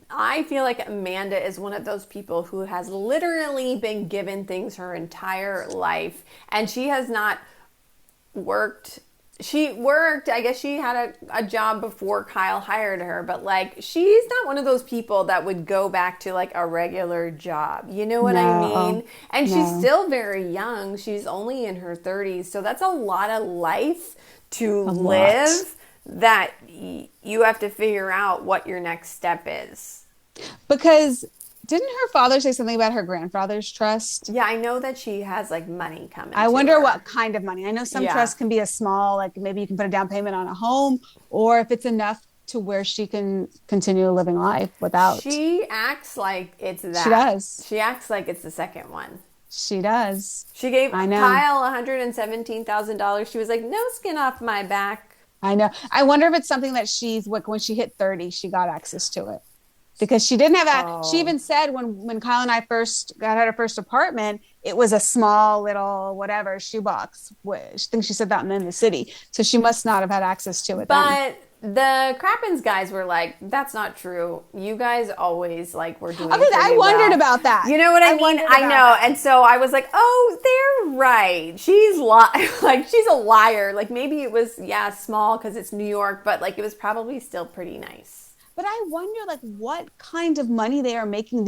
I feel like Amanda is one of those people who has literally been given things her entire life, and she has not worked. She worked, I guess she had a job before Kyle hired her, but like she's not one of those people that would go back to like a regular job. You know what I mean? And she's still very young. She's only in her 30s. So that's a lot of life to live. That you have to figure out what your next step is. Because didn't her father say something about her grandfather's trust? Yeah, I know that she has like money coming. I wonder what kind of money. I know some trusts can be a small, like maybe you can put a down payment on a home, or if it's enough to where she can continue living life without. She acts like it's that. She does. She acts like it's the second one. She does. She gave Kyle $117,000. She was like, no skin off my back. I know. I wonder if it's something that she's like when she hit 30, she got access to it because she didn't have that. She even said when Kyle and I first got our first apartment, it was a small little whatever shoebox. I think she said that in the city. So she must not have had access to it. But the Crappens guys were like, that's not true. You guys always like were doing I wondered about that. You know what I mean? I know. That. And so I was like, oh, they're right. She's she's a liar. Like maybe it was, small because it's New York, but like it was probably still pretty nice. But I wonder like what kind of money they are making.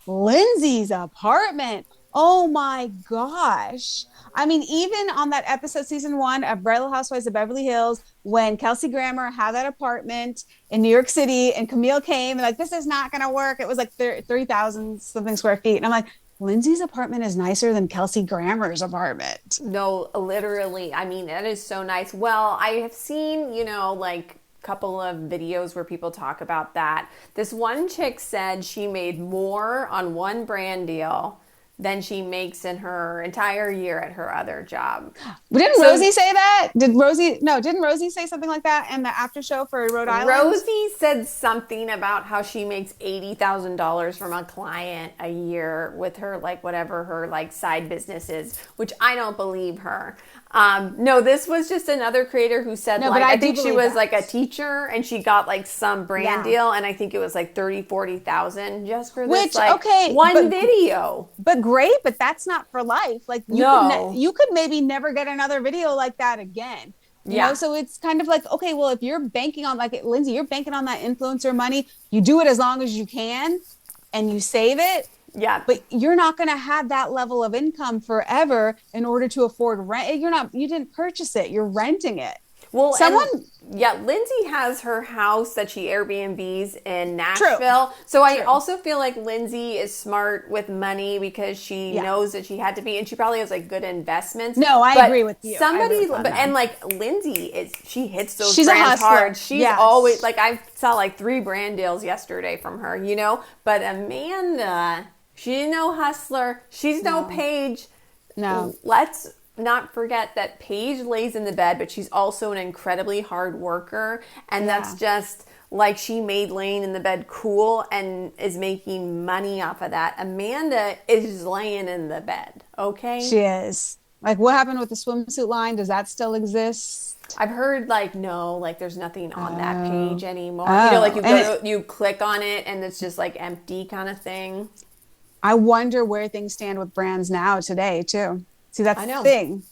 Lindsay's apartment. Oh my gosh. I mean, even on that episode, season 1 of Real Housewives of Beverly Hills, when Kelsey Grammer had that apartment in New York City and Camille came and like, this is not going to work. It was like 3,000 something square feet. And I'm like, Lindsay's apartment is nicer than Kelsey Grammer's apartment. No, literally. I mean, that is so nice. Well, I have seen, like couple of videos where people talk about that. This one chick said she made more on one brand deal than she makes in her entire year at her other job. Didn't Rosie say that? Didn't Rosie say something like that in the after show for Rhode Island? Rosie said something about how she makes $80,000 from a client a year with her, like whatever her like side business is, which I don't believe her. No, this was just another creator who said I think she was like a teacher and she got like some brand deal and I think it was like 30,000-40,000 just for this one video. But great, but that's not for life. Like you could maybe never get another video like that again. You know, so it's kind of like, okay, well, if you're banking on like Lindsay, you're banking on that influencer money, you do it as long as you can and you save it. Yeah. But you're not going to have that level of income forever in order to afford rent. You didn't purchase it. You're renting it. Well, Lindsay has her house that she Airbnbs in Nashville. True. So I also feel like Lindsay is smart with money because she knows that she had to be, and she probably has like good investments. No, I agree with you. Lindsay she hits those brands hard. She's always like, I saw like 3 brand deals yesterday from her, but Amanda, she's no hustler. She's no Paige. No. Let's not forget that Paige lays in the bed, but she's also an incredibly hard worker. And that's just like she made laying in the bed cool and is making money off of that. Amanda is laying in the bed. Okay. She is. Like what happened with the swimsuit line? Does that still exist? I've heard there's nothing on that page anymore. You click on it and it's just like empty kind of thing. I wonder where things stand with brands now today too. See, that's the thing.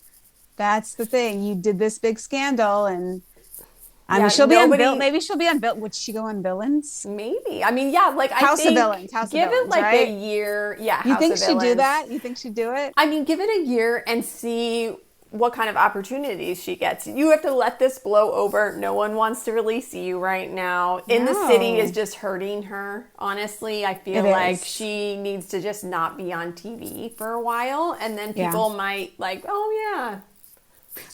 That's the thing. You did this big scandal and I mean, Yeah, she'll be on Bill. nobody. Maybe she'll be on Bill. Would she go on Villains? Maybe. I mean, yeah, like I House of think Villains. House of give it Villains, like a right? year. Yeah, You House think of she'd do Villains. that? You think she'd do it? I mean, give it a year and see what kind of opportunities she gets. You have to let this blow over. No one wants to really see you right now. In the City is No. just hurting her. Honestly, I feel It like is. she needs to just not be on TV for a while, and then Yeah. people might like, oh yeah,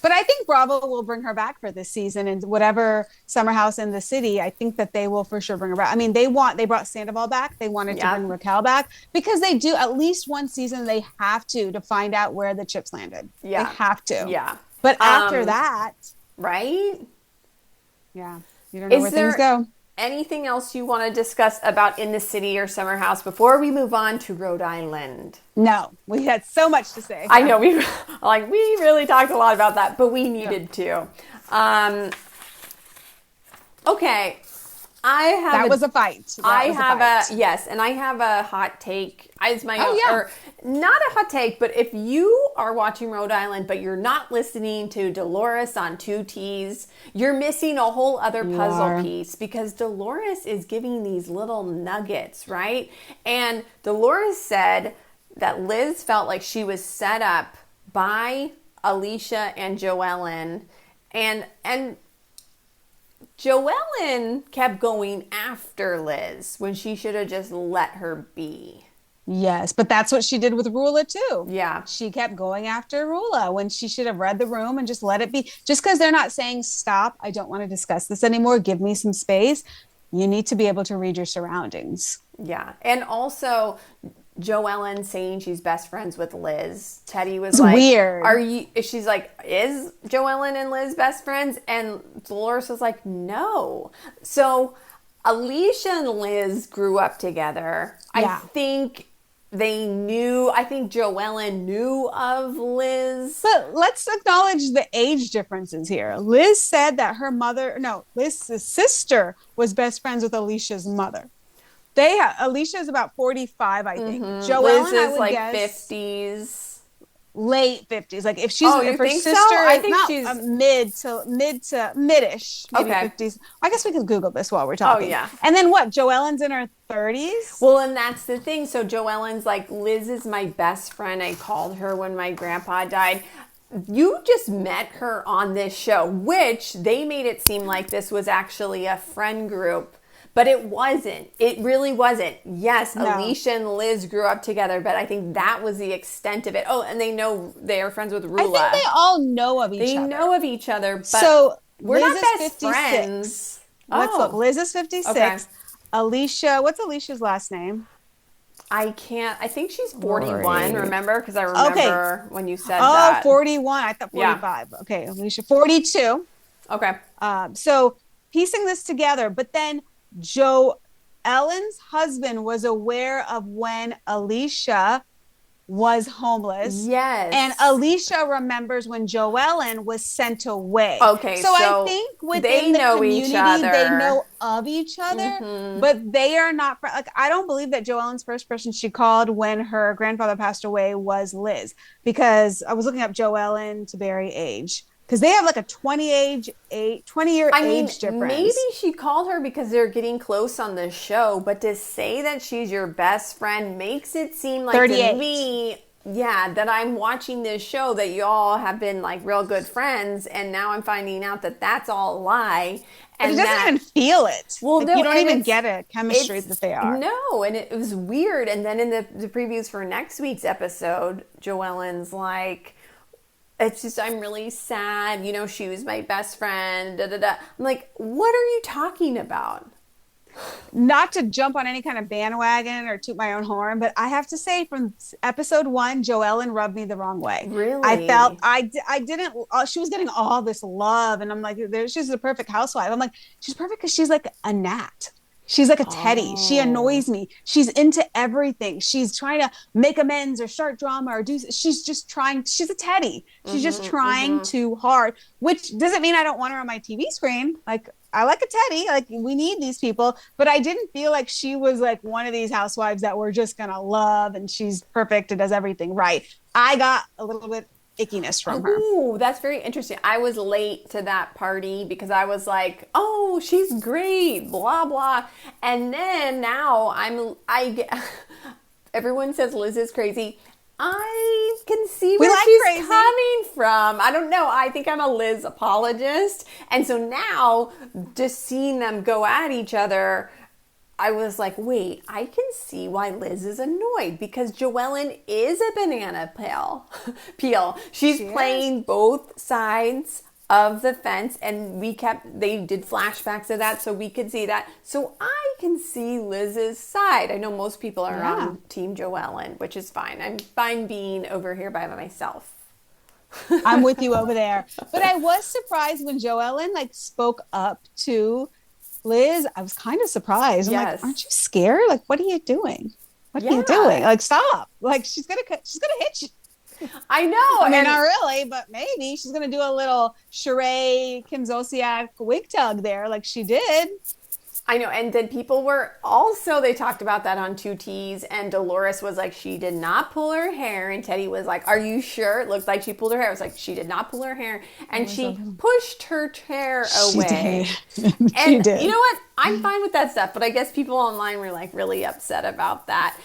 But I think Bravo will bring her back for this season and whatever Summer House in the City. I think that they will for sure bring her back. I mean, they brought Sandoval back. They wanted to yeah, bring Raquel back because they do at least one season. They have to find out where the chips landed. They yeah, have to. yeah. But after that, Right? yeah, you don't know Is where things there go. anything else you want to discuss about In the City or Summer House before we move on to Rhode Island? No, we had so much to say. I know we really talked a lot about that, but we needed to. Okay, I have That was a fight. I That was have fight. yes, and I have a hot take. It's my Oh, own, yeah. or not a hot take, but if you are watching Rhode Island, but you're not listening to Dolores on Two T's, you're missing a whole other You puzzle are. piece because Dolores is giving these little nuggets, right? And Dolores said that Liz felt like she was set up by Alicia and Joellen, and Joellen kept going after Liz when she should have just let her be. Yes, but that's what she did with Rula too. Yeah. She kept going after Rula when she should have read the room and just let it be. Just because they're not saying, stop, I don't want to discuss this anymore, give me some space. You need to be able to read your surroundings. Yeah. And also Joellen saying she's best friends with Liz. Teddy was It's like, weird. Are you she's like, is Joellen and Liz best friends? And Dolores was like, no. So Alicia and Liz grew up together. Yeah. I think Joellen knew of Liz. But let's acknowledge the age differences here. Liz said that Liz's sister was best friends with Alicia's mother. Alicia is about 45, I think. Joellen, Liz I is would like guess 50s. late 50s. Like if Oh, if you her think so? sister I is think not she's mid-ish, maybe Okay. 50s. I guess we could Google this while we're talking. yeah. And then what? Joellen's in her 30s? Well, and that's the thing. So Joellen's like, Liz is my best friend. I called her when my grandpa died. You just met her on this show, which they made it seem like this was actually a friend group. But it wasn't. It really wasn't. Yes, No. Alicia and Liz grew up together, but I think that was the extent of it. Oh, and they are friends with Rula. I think they all know of each They other. know of each other, but So we're Liz not is best 56. friends. Let's Oh. look. Liz is 56. Okay. Alicia, what's Alicia's last name? I think she's 41, Lori. remember? Because I remember when you said Oh, that. 41. I thought Yeah. 45. Okay, Alicia, 42. Okay. So piecing this together, but then Ellen's husband was aware of when Alicia was homeless. Yes. And Alicia remembers when Joellen was sent away. Okay, So so I think they within the know each community, other. they know of each other, but they are not like, I don't believe that Joellen's first person she called when her grandfather passed away was Liz, because I was looking up Joellen to Barry age. Because they have like a 20-year age difference. Maybe she called her because they're getting close on the show, but to say that she's your best friend makes it seem like 38. to me, yeah, that I'm watching this show that y'all have been like real good friends, and now I'm finding out that that's all a lie. But And it doesn't even feel it. Well, Like, no, you don't and even get a chemistry it's- that they are. No, and it was weird. And then in the previews for next week's episode, Joellen's like, it's just, I'm really sad. You know, she was my best friend. Da, da, da. I'm like, what are you talking about? Not to jump on any kind of bandwagon or toot my own horn, but I have to say from episode 1, Joellen rubbed me the wrong way. Really? I felt I didn't, she was getting all this love, and I'm like, she's the perfect housewife. I'm like, she's perfect because she's like a gnat. She's like a Teddy. She annoys me. She's into everything. She's trying to make amends or start drama or she's just trying. She's a Teddy. She's just trying too hard, which doesn't mean I don't want her on my TV screen. Like, I like a Teddy. Like, we need these people, but I didn't feel like she was like one of these housewives that we're just going to love and she's perfect and does everything right. I got a little bit ickiness from her. Ooh, that's very interesting. I was late to that party because I was like, "Oh, she's great," blah blah. And then now everyone says Liz is crazy. I can see where she's crazy. coming from. I don't know. I think I'm a Liz apologist. And so now just seeing them go at each other, I was like, wait, I can see why Liz is annoyed because Joellen is a banana peel. She's playing both sides of the fence, and they did flashbacks of that so we could see that. So I can see Liz's side. I know most people are on Team Joellen, which is fine. I'm fine being over here by myself. I'm with you over there. But I was surprised when Joellen like spoke up to Liz. I was kind of surprised. I'm like, aren't you scared? Like, what are you doing? What are you doing? Like, stop. Like, she's gonna hit you. I know. I mean, not really, but maybe she's going to do a little Sheree Kim Zolciak wig tug there like she did. I know. And then people were also, they talked about that on 2Ts, and Dolores was like, she did not pull her hair. And Teddy was like, are you sure? It looked like she pulled her hair. I was like, she did not pull her hair. And she pushed her chair away. She did. You know what? I'm fine with that stuff. But I guess people online were like really upset about that.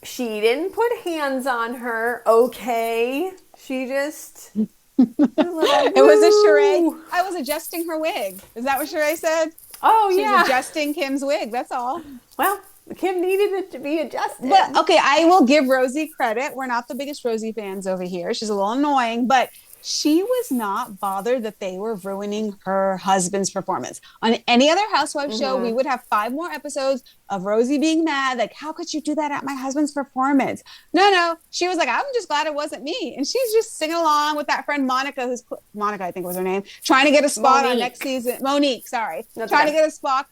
She didn't put hands on her, okay? She just... It was a Sheree. I was adjusting her wig. Is that what Sheree said? Oh, She's yeah. adjusting Kim's wig, that's all. Well, Kim needed it to be adjusted. But, okay, I will give Rosie credit. We're not the biggest Rosie fans over here. She's a little annoying, but she was not bothered that they were ruining her husband's performance. On any other housewife show, we would have 5 more episodes of Rosie being mad. Like, how could you do that at my husband's performance? No. She was like, I'm just glad it wasn't me. And she's just singing along with that friend Monica, Monica, I think was her name, trying to get a spot on next season. Monique, sorry. Trying to get a spot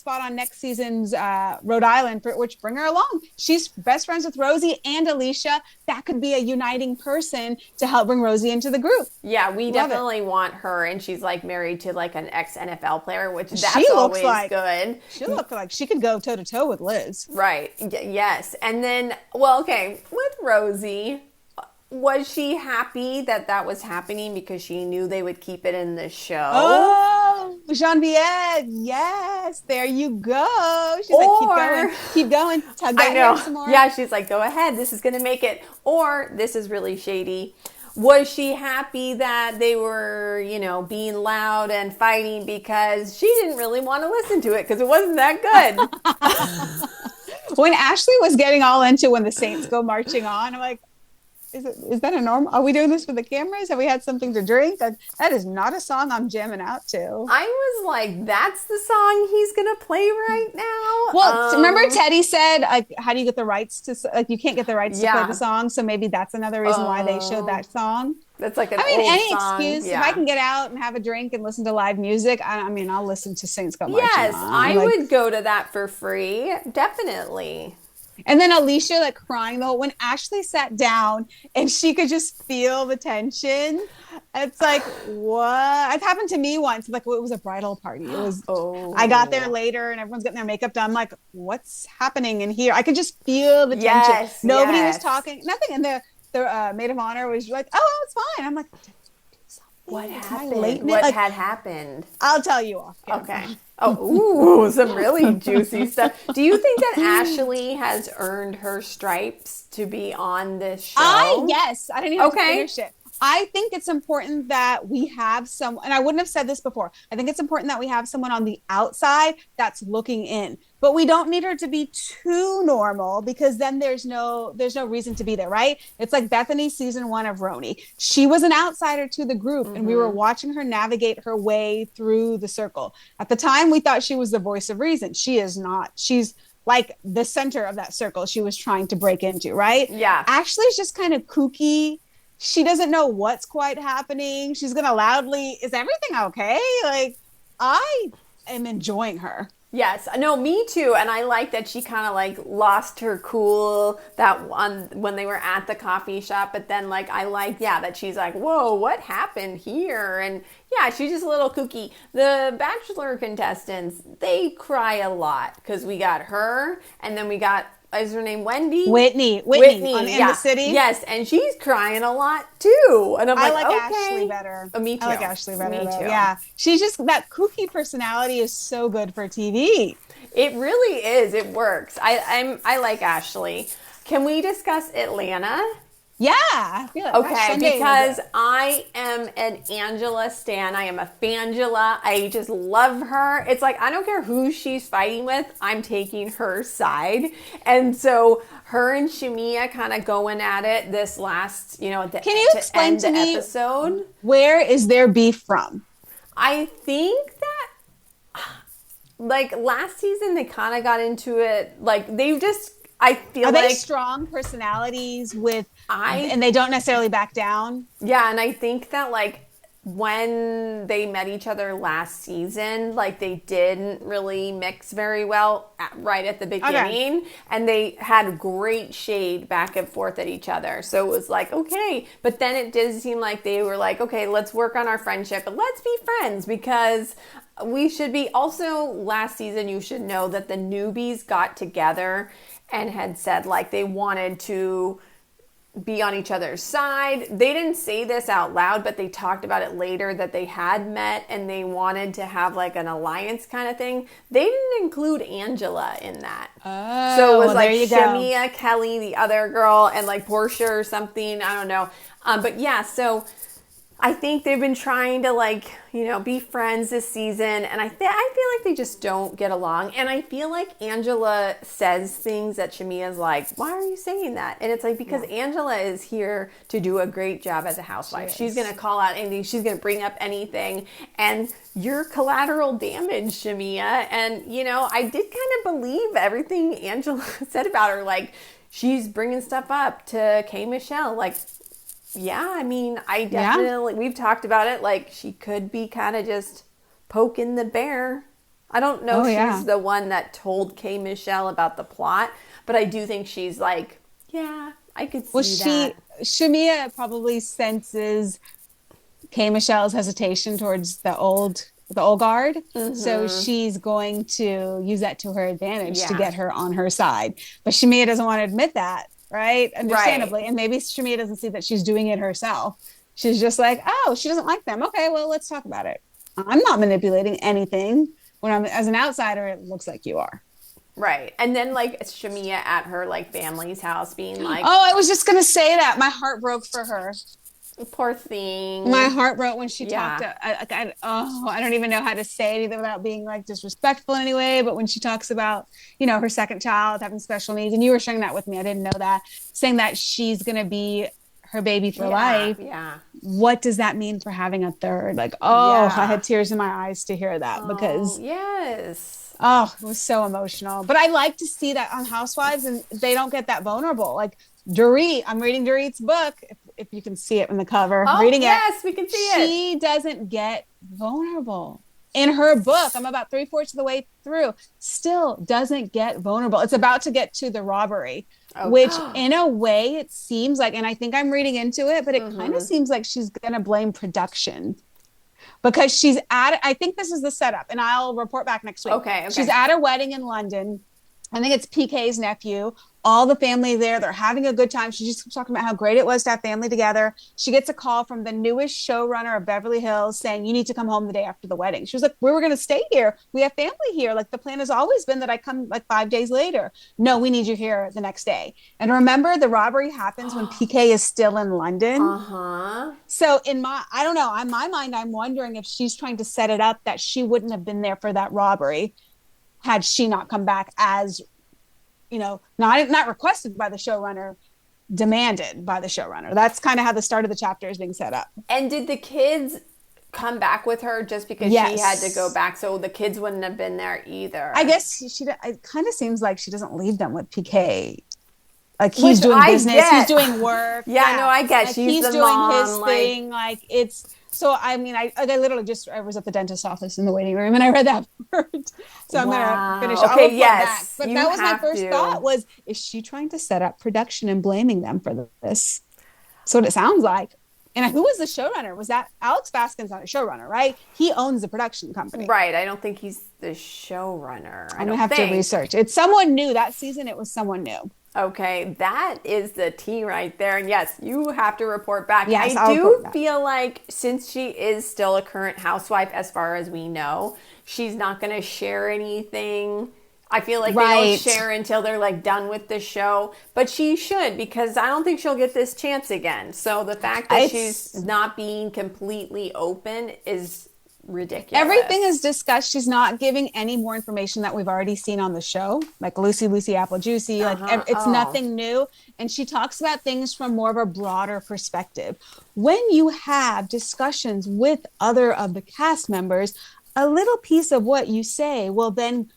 on next season's Rhode Island, which bring her along. She's best friends with Rosie and Alicia. That could be a uniting person to help bring Rosie into the group. Yeah, we definitely want her. And she's like married to like an ex-NFL player, which that's she always like, good. She looked like she could go toe-to-toe with Liz. Right. Yes. And then, well, okay, with Rosie, was she happy that was happening because she knew they would keep it in the show? Oh, Genevieve, yes, there you go. She's like, keep going, tug that hair some more. Yeah, she's like, go ahead, this is going to make it. Or, this is really shady, was she happy that they were, being loud and fighting because she didn't really want to listen to it because it wasn't that good? When Ashley was getting all into When the Saints Go Marching On, I'm like, is that a normal? Are we doing this for the cameras? Have we had something to drink? That is not a song I'm jamming out to. I was like, that's the song he's going to play right now? Well, remember Teddy said, like, how do you get the rights to, like, you can't get the rights to play the song. So maybe that's another reason why they showed that song. That's like an old any song. Excuse. Yeah. If I can get out and have a drink and listen to live music, I'll listen to Saints Go Marching On. Yes, I would go to that for free. Definitely. And then Alicia like crying the whole when Ashley sat down and she could just feel the tension. It's like, what? It happened to me once. Like, it was a bridal party. It was. I got there later and everyone's getting their makeup done. I'm like, what's happening in here? I could just feel the tension. Nobody was talking. Nothing. And the maid of honor was like, oh, it's fine. I'm like, what happened? What had happened? I'll tell you off camera. Okay. Oh, some really juicy stuff. Do you think that Ashley has earned her stripes to be on this show? Yes. I didn't even have to finish it. I think it's important that we have and I wouldn't have said this before. I think it's important that we have someone on the outside that's looking in. But we don't need her to be too normal because then there's no reason to be there, right? It's like Bethany's season 1 of Roni. She was an outsider to the group and we were watching her navigate her way through the circle. At the time, we thought she was the voice of reason. She is not. She's like the center of that circle she was trying to break into, right? Yeah. Ashley's just kind of kooky. She doesn't know what's quite happening. She's going to loudly, is everything okay? Like, I am enjoying her. Yes, no, me too. And I like that she kind of like lost her cool when they were at the coffee shop. But then like, I like, that she's like, whoa, what happened here? And yeah, she's just a little kooky. The Bachelor contestants, they cry a lot because we got her and then we got is her name Wendy? Whitney on In the City. Yes, and she's crying a lot too. And I'm I like, like okay. Ashley better. Me too. I like Ashley better. Me though. too. Yeah, she's just that kooky personality is so good for TV. It really is. It works. I like Ashley. Can we discuss Atlanta? Yeah. I feel like Okay, because I am an Angela stan. I am a Fangela. I just love her. It's like, I don't care who she's fighting with. I'm taking her side. And so her and Shamia kind of going at it this last, at the Can you explain to me episode. Where is their beef from? I think that, like, last season they kind of got into it. Like, they just, I feel like... Are they strong personalities and they don't necessarily back down? Yeah, and I think that, like, when they met each other last season, like, they didn't really mix very well right at the beginning. Okay. And they had great shade back and forth at each other. So it was like, okay. But then it did seem like they were like, okay, let's work on our friendship, but let's be friends because... we should be. Also, last season, you should know that the newbies got together and had said, like, they wanted to be on each other's side. They didn't say this out loud, but they talked about it later that they had met and they wanted to have, like, an alliance kind of thing. They didn't include Angela in that. Oh, so it was like Shamia, Kelly, the other girl, and, like, Portia or something. I don't know. But yeah, so... I think they've been trying to, like, be friends this season. And I feel like they just don't get along. And I feel like Angela says things that Shamia's like, why are you saying that? And it's like, because Angela is here to do a great job as a housewife. She's going to call out anything. She's going to bring up anything. And you're collateral damage, Shamia. And, I did kind of believe everything Angela said about her. Like, she's bringing stuff up to K. Michelle. Like, yeah, I mean, I definitely, we've talked about it, like, she could be kind of just poking the bear. I don't know if she's the one that told K. Michelle about the plot, but I do think she's like, yeah, I could see that. Shamia probably senses K. Michelle's hesitation towards the old guard. Mm-hmm. So she's going to use that to her advantage to get her on her side. But Shamia doesn't want to admit that. Right? Understandably. Right. And maybe Shamia doesn't see that she's doing it herself. She's just like, oh, she doesn't like them. Okay, well, let's talk about it. I'm not manipulating anything. When I'm as an outsider, it looks like you are. Right. And then, like, Shamia at her, like, family's house being like... Oh, I was just going to say that. My heart broke for her. Poor thing. My heart broke when she talked. I don't even know how to say anything without being, like, disrespectful anyway. But when she talks about, her second child having special needs, and you were sharing that with me, I didn't know that, saying that she's going to be her baby for life. Yeah. What does that mean for having a third? Like, I had tears in my eyes to hear that because. Yes. Oh, it was so emotional. But I like to see that on Housewives, and they don't get that vulnerable. Like, Dorit, I'm reading Dorit's book. If you can see it in the cover, reading it. Yes, we can see it. She doesn't get vulnerable in her book. I'm about 3/4 of the way through. Still doesn't get vulnerable. It's about to get to the robbery, which in a way it seems like, and I think I'm reading into it, but it kind of seems like she's going to blame production because she's at, I think this is the setup, and I'll report back next week. Okay. She's at a wedding in London. I think it's PK's nephew. All the family there. They're having a good time. She just keeps talking about how great it was to have family together. She gets a call from the newest showrunner of Beverly Hills saying, you need to come home the day after the wedding. She was like, we were going to stay here. We have family here. Like, the plan has always been that I come like 5 days later. No, we need you here the next day. And remember, the robbery happens when PK is still in London. So in my mind, I'm wondering if she's trying to set it up that she wouldn't have been there for that robbery had she not come back as, not requested by the showrunner, demanded by the showrunner. That's kind of how the start of the chapter is being set up. And did the kids come back with her just because she had to go back? So the kids wouldn't have been there either. I guess it kind of seems like she doesn't leave them with PK. Like, he's doing business, he's doing work. Yeah, no, I get. Like, she's he's the doing mom, his thing. Like, it's. So, I mean, I literally I was at the dentist's office in the waiting room and I read that part. So I'm going to finish. Okay, yes. Back. But that was my first thought was, is she trying to set up production and blaming them for this? That's what it sounds like. And who was the showrunner? Was that Alex Baskin's not a showrunner, right? He owns the production company. Right. I don't think he's the showrunner. I'm gonna have to research. It's someone new. That season it was someone new. Okay, that is the tea right there. And yes, you have to report back. Yes, I do feel like since she is still a current housewife, as far as we know, she's not going to share anything. I feel like they don't share until they're like done with the show. But she should, because I don't think she'll get this chance again. So the fact that she's not being completely open is ridiculous. Everything is discussed. She's not giving any more information that we've already seen on the show, like Lucy Apple Juicy. Like it's nothing new, and she talks about things from more of a broader perspective. When you have discussions with other of the cast members, a little piece of what you say will then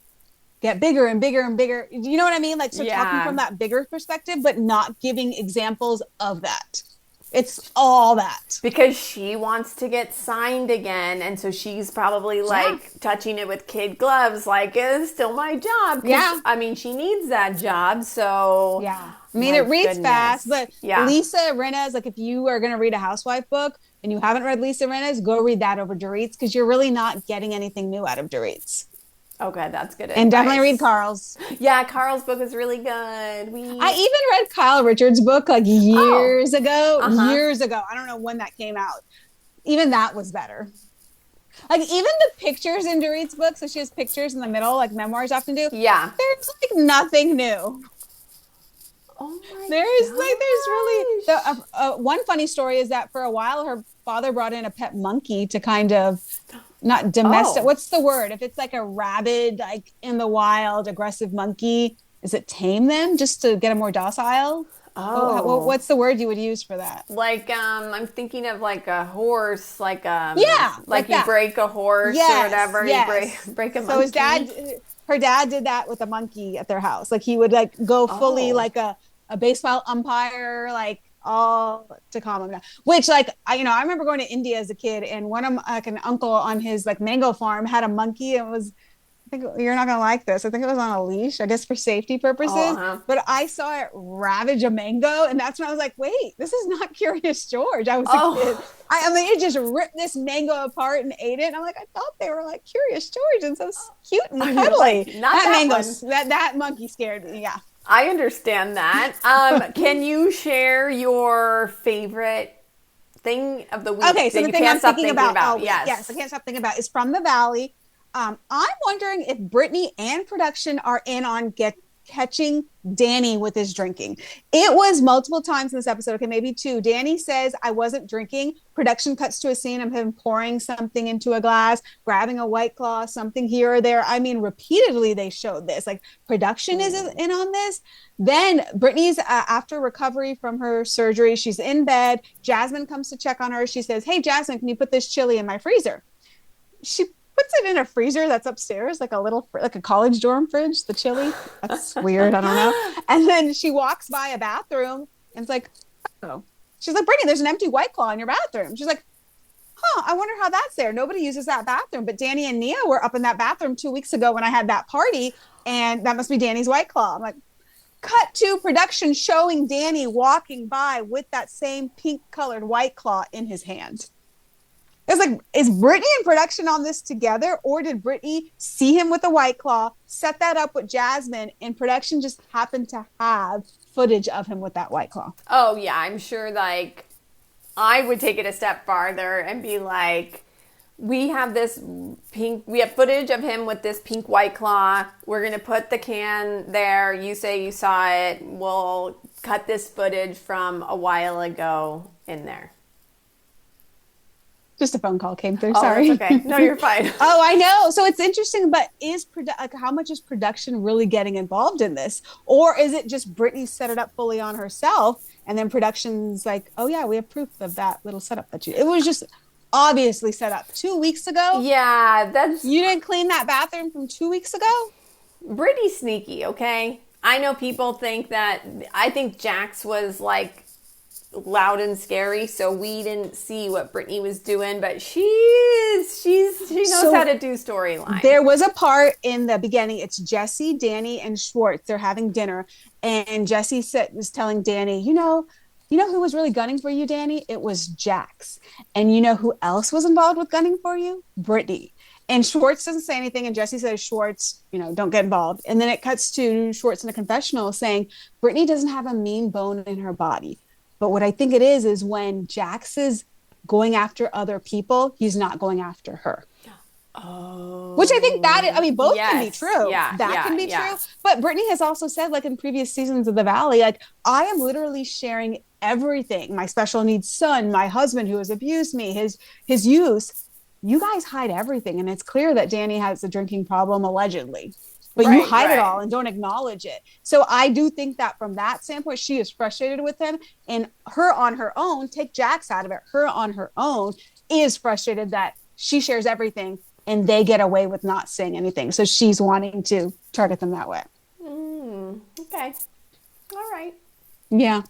get bigger and bigger and bigger. You know what I mean? Like, so talking from that bigger perspective, but not giving examples of that. It's all that. Because she wants to get signed again. And so she's probably like touching it with kid gloves. Like, it's still my job. Yeah. I mean, she needs that job. So. Yeah. I mean, it reads fast. But Lisa Rinna's, like, if you are going to read a housewife book and you haven't read Lisa Rinna's, go read that over Dorit's, because you're really not getting anything new out of Dorit's. Okay, that's good advice. And definitely read Carl's. Yeah, Carl's book is really good. I even read Kyle Richards' book like years ago. Years ago. I don't know when that came out. Even that was better. Like, even the pictures in Dorit's book, so she has pictures in the middle, like memoirs often do. Yeah. There's like nothing new. Oh my there's really one funny story is that for a while her father brought in a pet monkey to kind of not domestic. What's the word? If it's like a rabid, like in the wild, aggressive monkey, is it tame them just to get them more docile? What's the word you would use for that? Like, I'm thinking of like a horse, like like you break a horse or whatever. Yes. You break a monkey. So her dad did that with a monkey at their house. Like, he would like go fully like a baseball umpire, like, all to calm him down. Which, like, I remember going to India as a kid, and one of like an uncle on his like mango farm had a monkey, and was, I think you're not gonna like this, I think it was on a leash, I guess for safety purposes. But I saw it ravage a mango, and that's when I was like, wait, this is not Curious George. I was a kid. I mean, it just ripped this mango apart and ate it. And I'm like, I thought they were like Curious George and so cute and cuddly. That monkey scared me. Yeah. I understand that. Can you share your favorite thing of the week? Okay, so the thing I'm thinking about. Yes, I can't stop thinking about is from the Valley. I'm wondering if Brittany and production are in on catching Danny with his drinking. It was multiple times in this episode, okay, maybe two. Danny says, I wasn't drinking. Production cuts to a scene of him pouring something into a glass, grabbing a White Claw, something here or there. I mean, repeatedly they showed this. Like, production is in on this. Then Brittany's after recovery from her surgery, she's in bed. Jasmine comes to check on her. She says, hey, Jasmine, can you put this chili in my freezer? She puts it in a freezer that's upstairs, like a college dorm fridge, the chili. That's weird. I don't know. And then she walks by a bathroom and it's like, oh. She's like, Brittany, there's an empty White Claw in your bathroom. She's like, I wonder how that's there. Nobody uses that bathroom. But Danny and Nia were up in that bathroom 2 weeks ago when I had that party, and that must be Danny's White Claw. I'm like, cut to production showing Danny walking by with that same pink colored White Claw in his hand. It's like, is Brittany and production on this together, or did Brittany see him with a White Claw, set that up with Jasmine, and production just happened to have footage of him with that White Claw? Oh, yeah. I'm sure, like, I would take it a step farther and be like, we have footage of him with this pink White Claw. We're going to put the can there. You say you saw it. We'll cut this footage from a while ago in there. Just a phone call came through. Sorry. That's okay. No, you're fine. Oh, I know. So it's interesting, but how much is production really getting involved in this? Or is it just Brittany set it up fully on herself, and then production's like, oh yeah, we have proof of that little setup it was just obviously set up 2 weeks ago. Yeah, you didn't clean that bathroom from 2 weeks ago? Brittany's sneaky, okay? I know people think that, I think Jax was like loud and scary, so we didn't see what Brittany was doing, but she knows how to do storyline. There was a part in the beginning, it's Jesse, Danny, and Schwartz. They're having dinner, and Jesse was telling Danny, You know who was really gunning for you, Danny? It was Jax. And you know who else was involved with gunning for you? Brittany. And Schwartz doesn't say anything. And Jesse says, Schwartz, don't get involved. And then it cuts to Schwartz in a confessional saying, Brittany doesn't have a mean bone in her body. But what I think it is when Jax is going after other people, he's not going after her. Oh. Which I think both can be true. Yeah, that can be true. But Brittany has also said, like in previous seasons of The Valley, like, I am literally sharing everything. My special needs son, my husband who has abused me, his use. You guys hide everything. And it's clear that Danny has a drinking problem, allegedly. But you hide it all and don't acknowledge it. So I do think that from that standpoint, she is frustrated with him. And her on her own, take Jax out of it, her on her own is frustrated that she shares everything and they get away with not saying anything. So she's wanting to target them that way. Okay. All right. Yeah.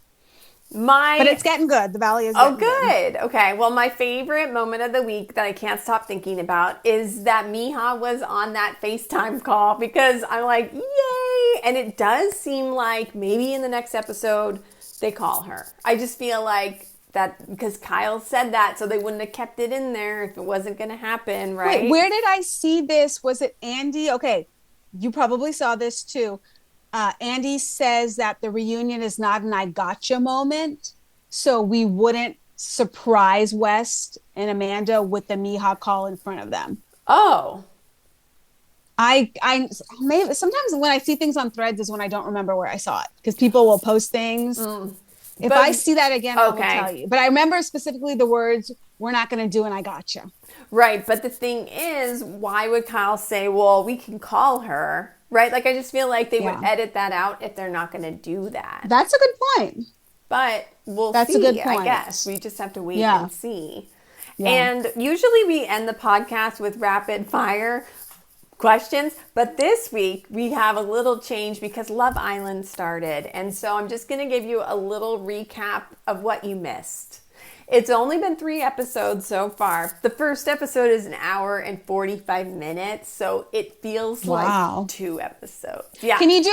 But it's getting good. The Valley is getting good. Okay. Well, my favorite moment of the week that I can't stop thinking about is that Meija was on that FaceTime call, because I'm like, yay. And it does seem like maybe in the next episode they call her. I just feel like that because Kyle said that, so they wouldn't have kept it in there if it wasn't going to happen, right? Wait, where did I see this? Was it Andy? Okay, you probably saw this too. Andy says that the reunion is not an I gotcha moment, so we wouldn't surprise West and Amanda with the Meija call in front of them. Oh. I maybe sometimes when I see things on threads is when I don't remember where I saw it, because people will post things. If I see that again, I will tell you. But I remember specifically the words, "We're not going to do an I gotcha." Right. But the thing is, why would Kyle say, well, we can call her? Right? Like, I just feel like they would edit that out if they're not going to do that. That's a good point. But we'll That's see, a good point. I guess. We just have to wait and see. Yeah. And usually we end the podcast with rapid fire questions, but this week we have a little change because Love Island started. And so I'm just going to give you a little recap of what you missed. It's only been 3 episodes so far. The first episode is an hour and 45 minutes, so it feels like 2 episodes. Yeah. Can you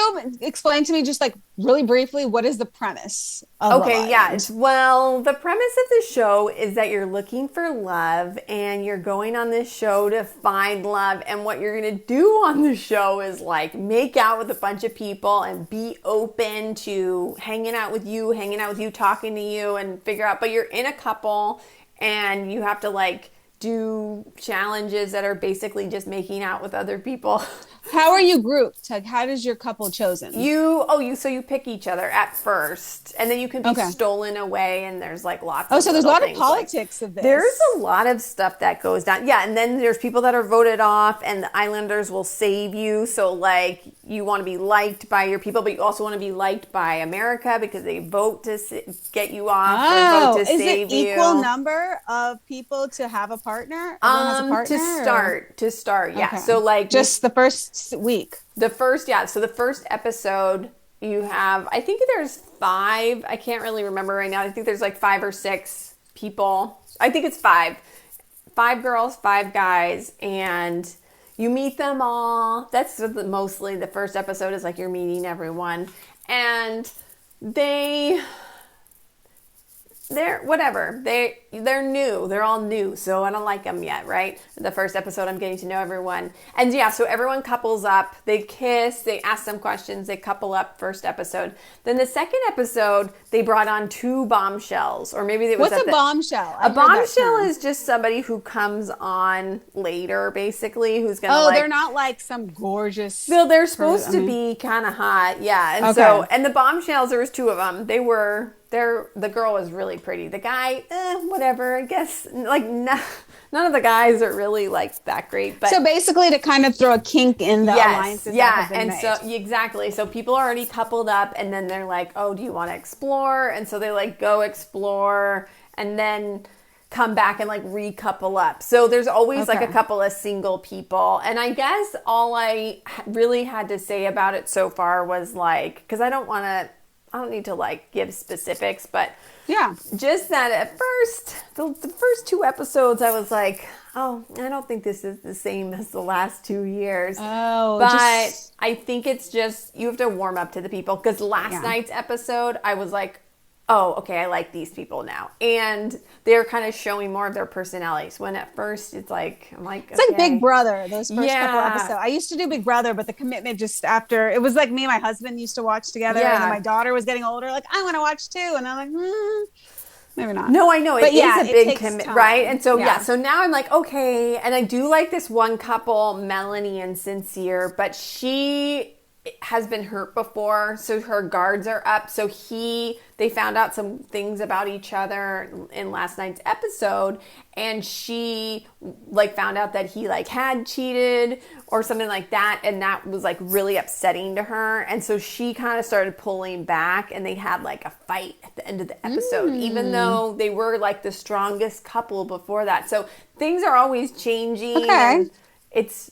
explain to me just like really briefly, what is the premise of Love Island? Yes. Well, the premise of the show is that you're looking for love and you're going on this show to find love. And what you're going to do on the show is like make out with a bunch of people and be open to hanging out with you, talking to you, and figure out, but you're in a couple and you have to like do challenges that are basically just making out with other people. How are you grouped? Like, how does your couple chosen? So you pick each other at first, and then you can be stolen away, and there's like lots of so there's a lot of politics of this. There's a lot of stuff that goes down. Yeah, and then there's people that are voted off, and the Islanders will save you. So like you want to be liked by your people, but you also want to be liked by America because they vote to get you off or vote to save you. Is it equal number of people to have a partner? Has a partner to start, yeah. Okay. So like just the first week. So the first episode you have, I think there's 5. I can't really remember right now. I think there's like 5 or 6 people. I think it's 5. 5 girls, 5 guys, and you meet them all. That's mostly the first episode is like you're meeting everyone. And they're whatever. They're new. They're all new. So I don't like them yet, right? The first episode, I'm getting to know everyone. And yeah, so everyone couples up. They kiss. They ask some questions. They couple up first episode. Then the second episode, they brought on 2 bombshells. Or maybe it was What's a bombshell? A bombshell is just somebody who comes on later, basically, who's going to they're not like some gorgeous... So they're supposed to be kind of hot. Yeah. And and the bombshells, there was 2 of them. The girl was really pretty. The guy, whatever, I guess. Like, none of the guys are really, like, that great. But so basically to kind of throw a kink in the alliances that have been made. So, exactly. So people are already coupled up, and then they're like, oh, do you want to explore? And so they, like, go explore, and then come back and, like, recouple up. So there's always, like, a couple of single people. And I guess all I really had to say about it so far was, like, because I don't need to like give specifics, but just that at first, the first 2 episodes, I was like, oh, I don't think this is the same as the last 2 years. Oh, but I think it's just, you have to warm up to the people, because last night's episode, I was like, oh, okay, I like these people now. And they're kind of showing more of their personalities. When at first it's like, I'm like, It's okay. like Big Brother, those first couple Yeah. episodes. I used to do Big Brother, but the commitment just after, it was like me and my husband used to watch together. And then Yeah. my daughter was getting older, like, I want to watch too. And I'm like, maybe not. No, I know. But It yeah, is a it big takes commitment, time. right? And so, Yeah. so now I'm like, okay. And I do like this one couple, Melanie and Sincere, but she has been hurt before, so her guards are up. So they found out some things about each other in last night's episode, and she like found out that he like had cheated or something like that, and that was like really upsetting to her. And so she kind of started pulling back, and they had like a fight at the end of the episode, even though they were like the strongest couple before that. So things are always changing. Okay. And it's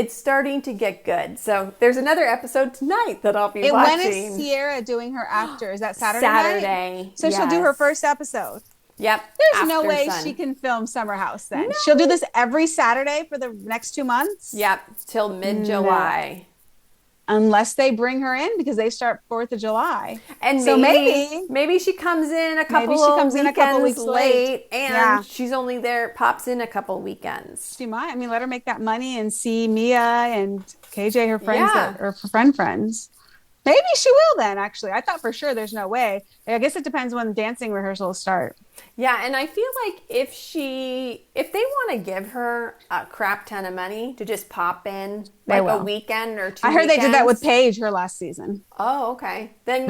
starting to get good. So there's another episode tonight that I'll be watching. When is Sierra doing her after? Is that Saturday Saturday. So she'll do her first episode. Yep. There's no way she can film Summer House then. No. She'll do this every Saturday for the next 2 months? Yep. Till mid-July. Unless they bring her in because they start 4th of July. And so maybe she comes in a couple weeks late and she's only pops in a couple weekends. She might. I mean, let her make that money and see Mia and KJ, her friends, or friends. Maybe she will then, actually. I thought for sure there's no way. I guess it depends when dancing rehearsals start. Yeah, and I feel like if they want to give her a crap ton of money to just pop in like a weekend or 2 I heard weekends. they did that with Paige her last season. Oh, okay. Then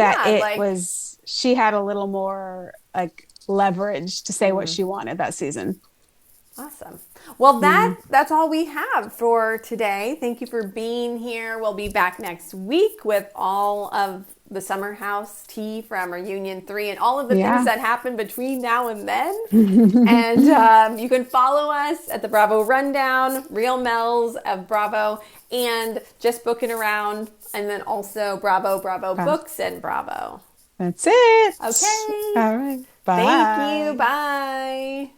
she had a little more like leverage to say what she wanted that season. Awesome. Well, that's all we have for today. Thank you for being here. We'll be back next week with all of the Summer House tea from Reunion 3 and all of the things that happen between now and then. And you can follow us at the Bravo Rundown, Real Melz of Bravo, and Just Booking Around, and then also Bravo, Bravo Books and Bravo. That's it. Okay. All right. Bye. Thank you. Bye.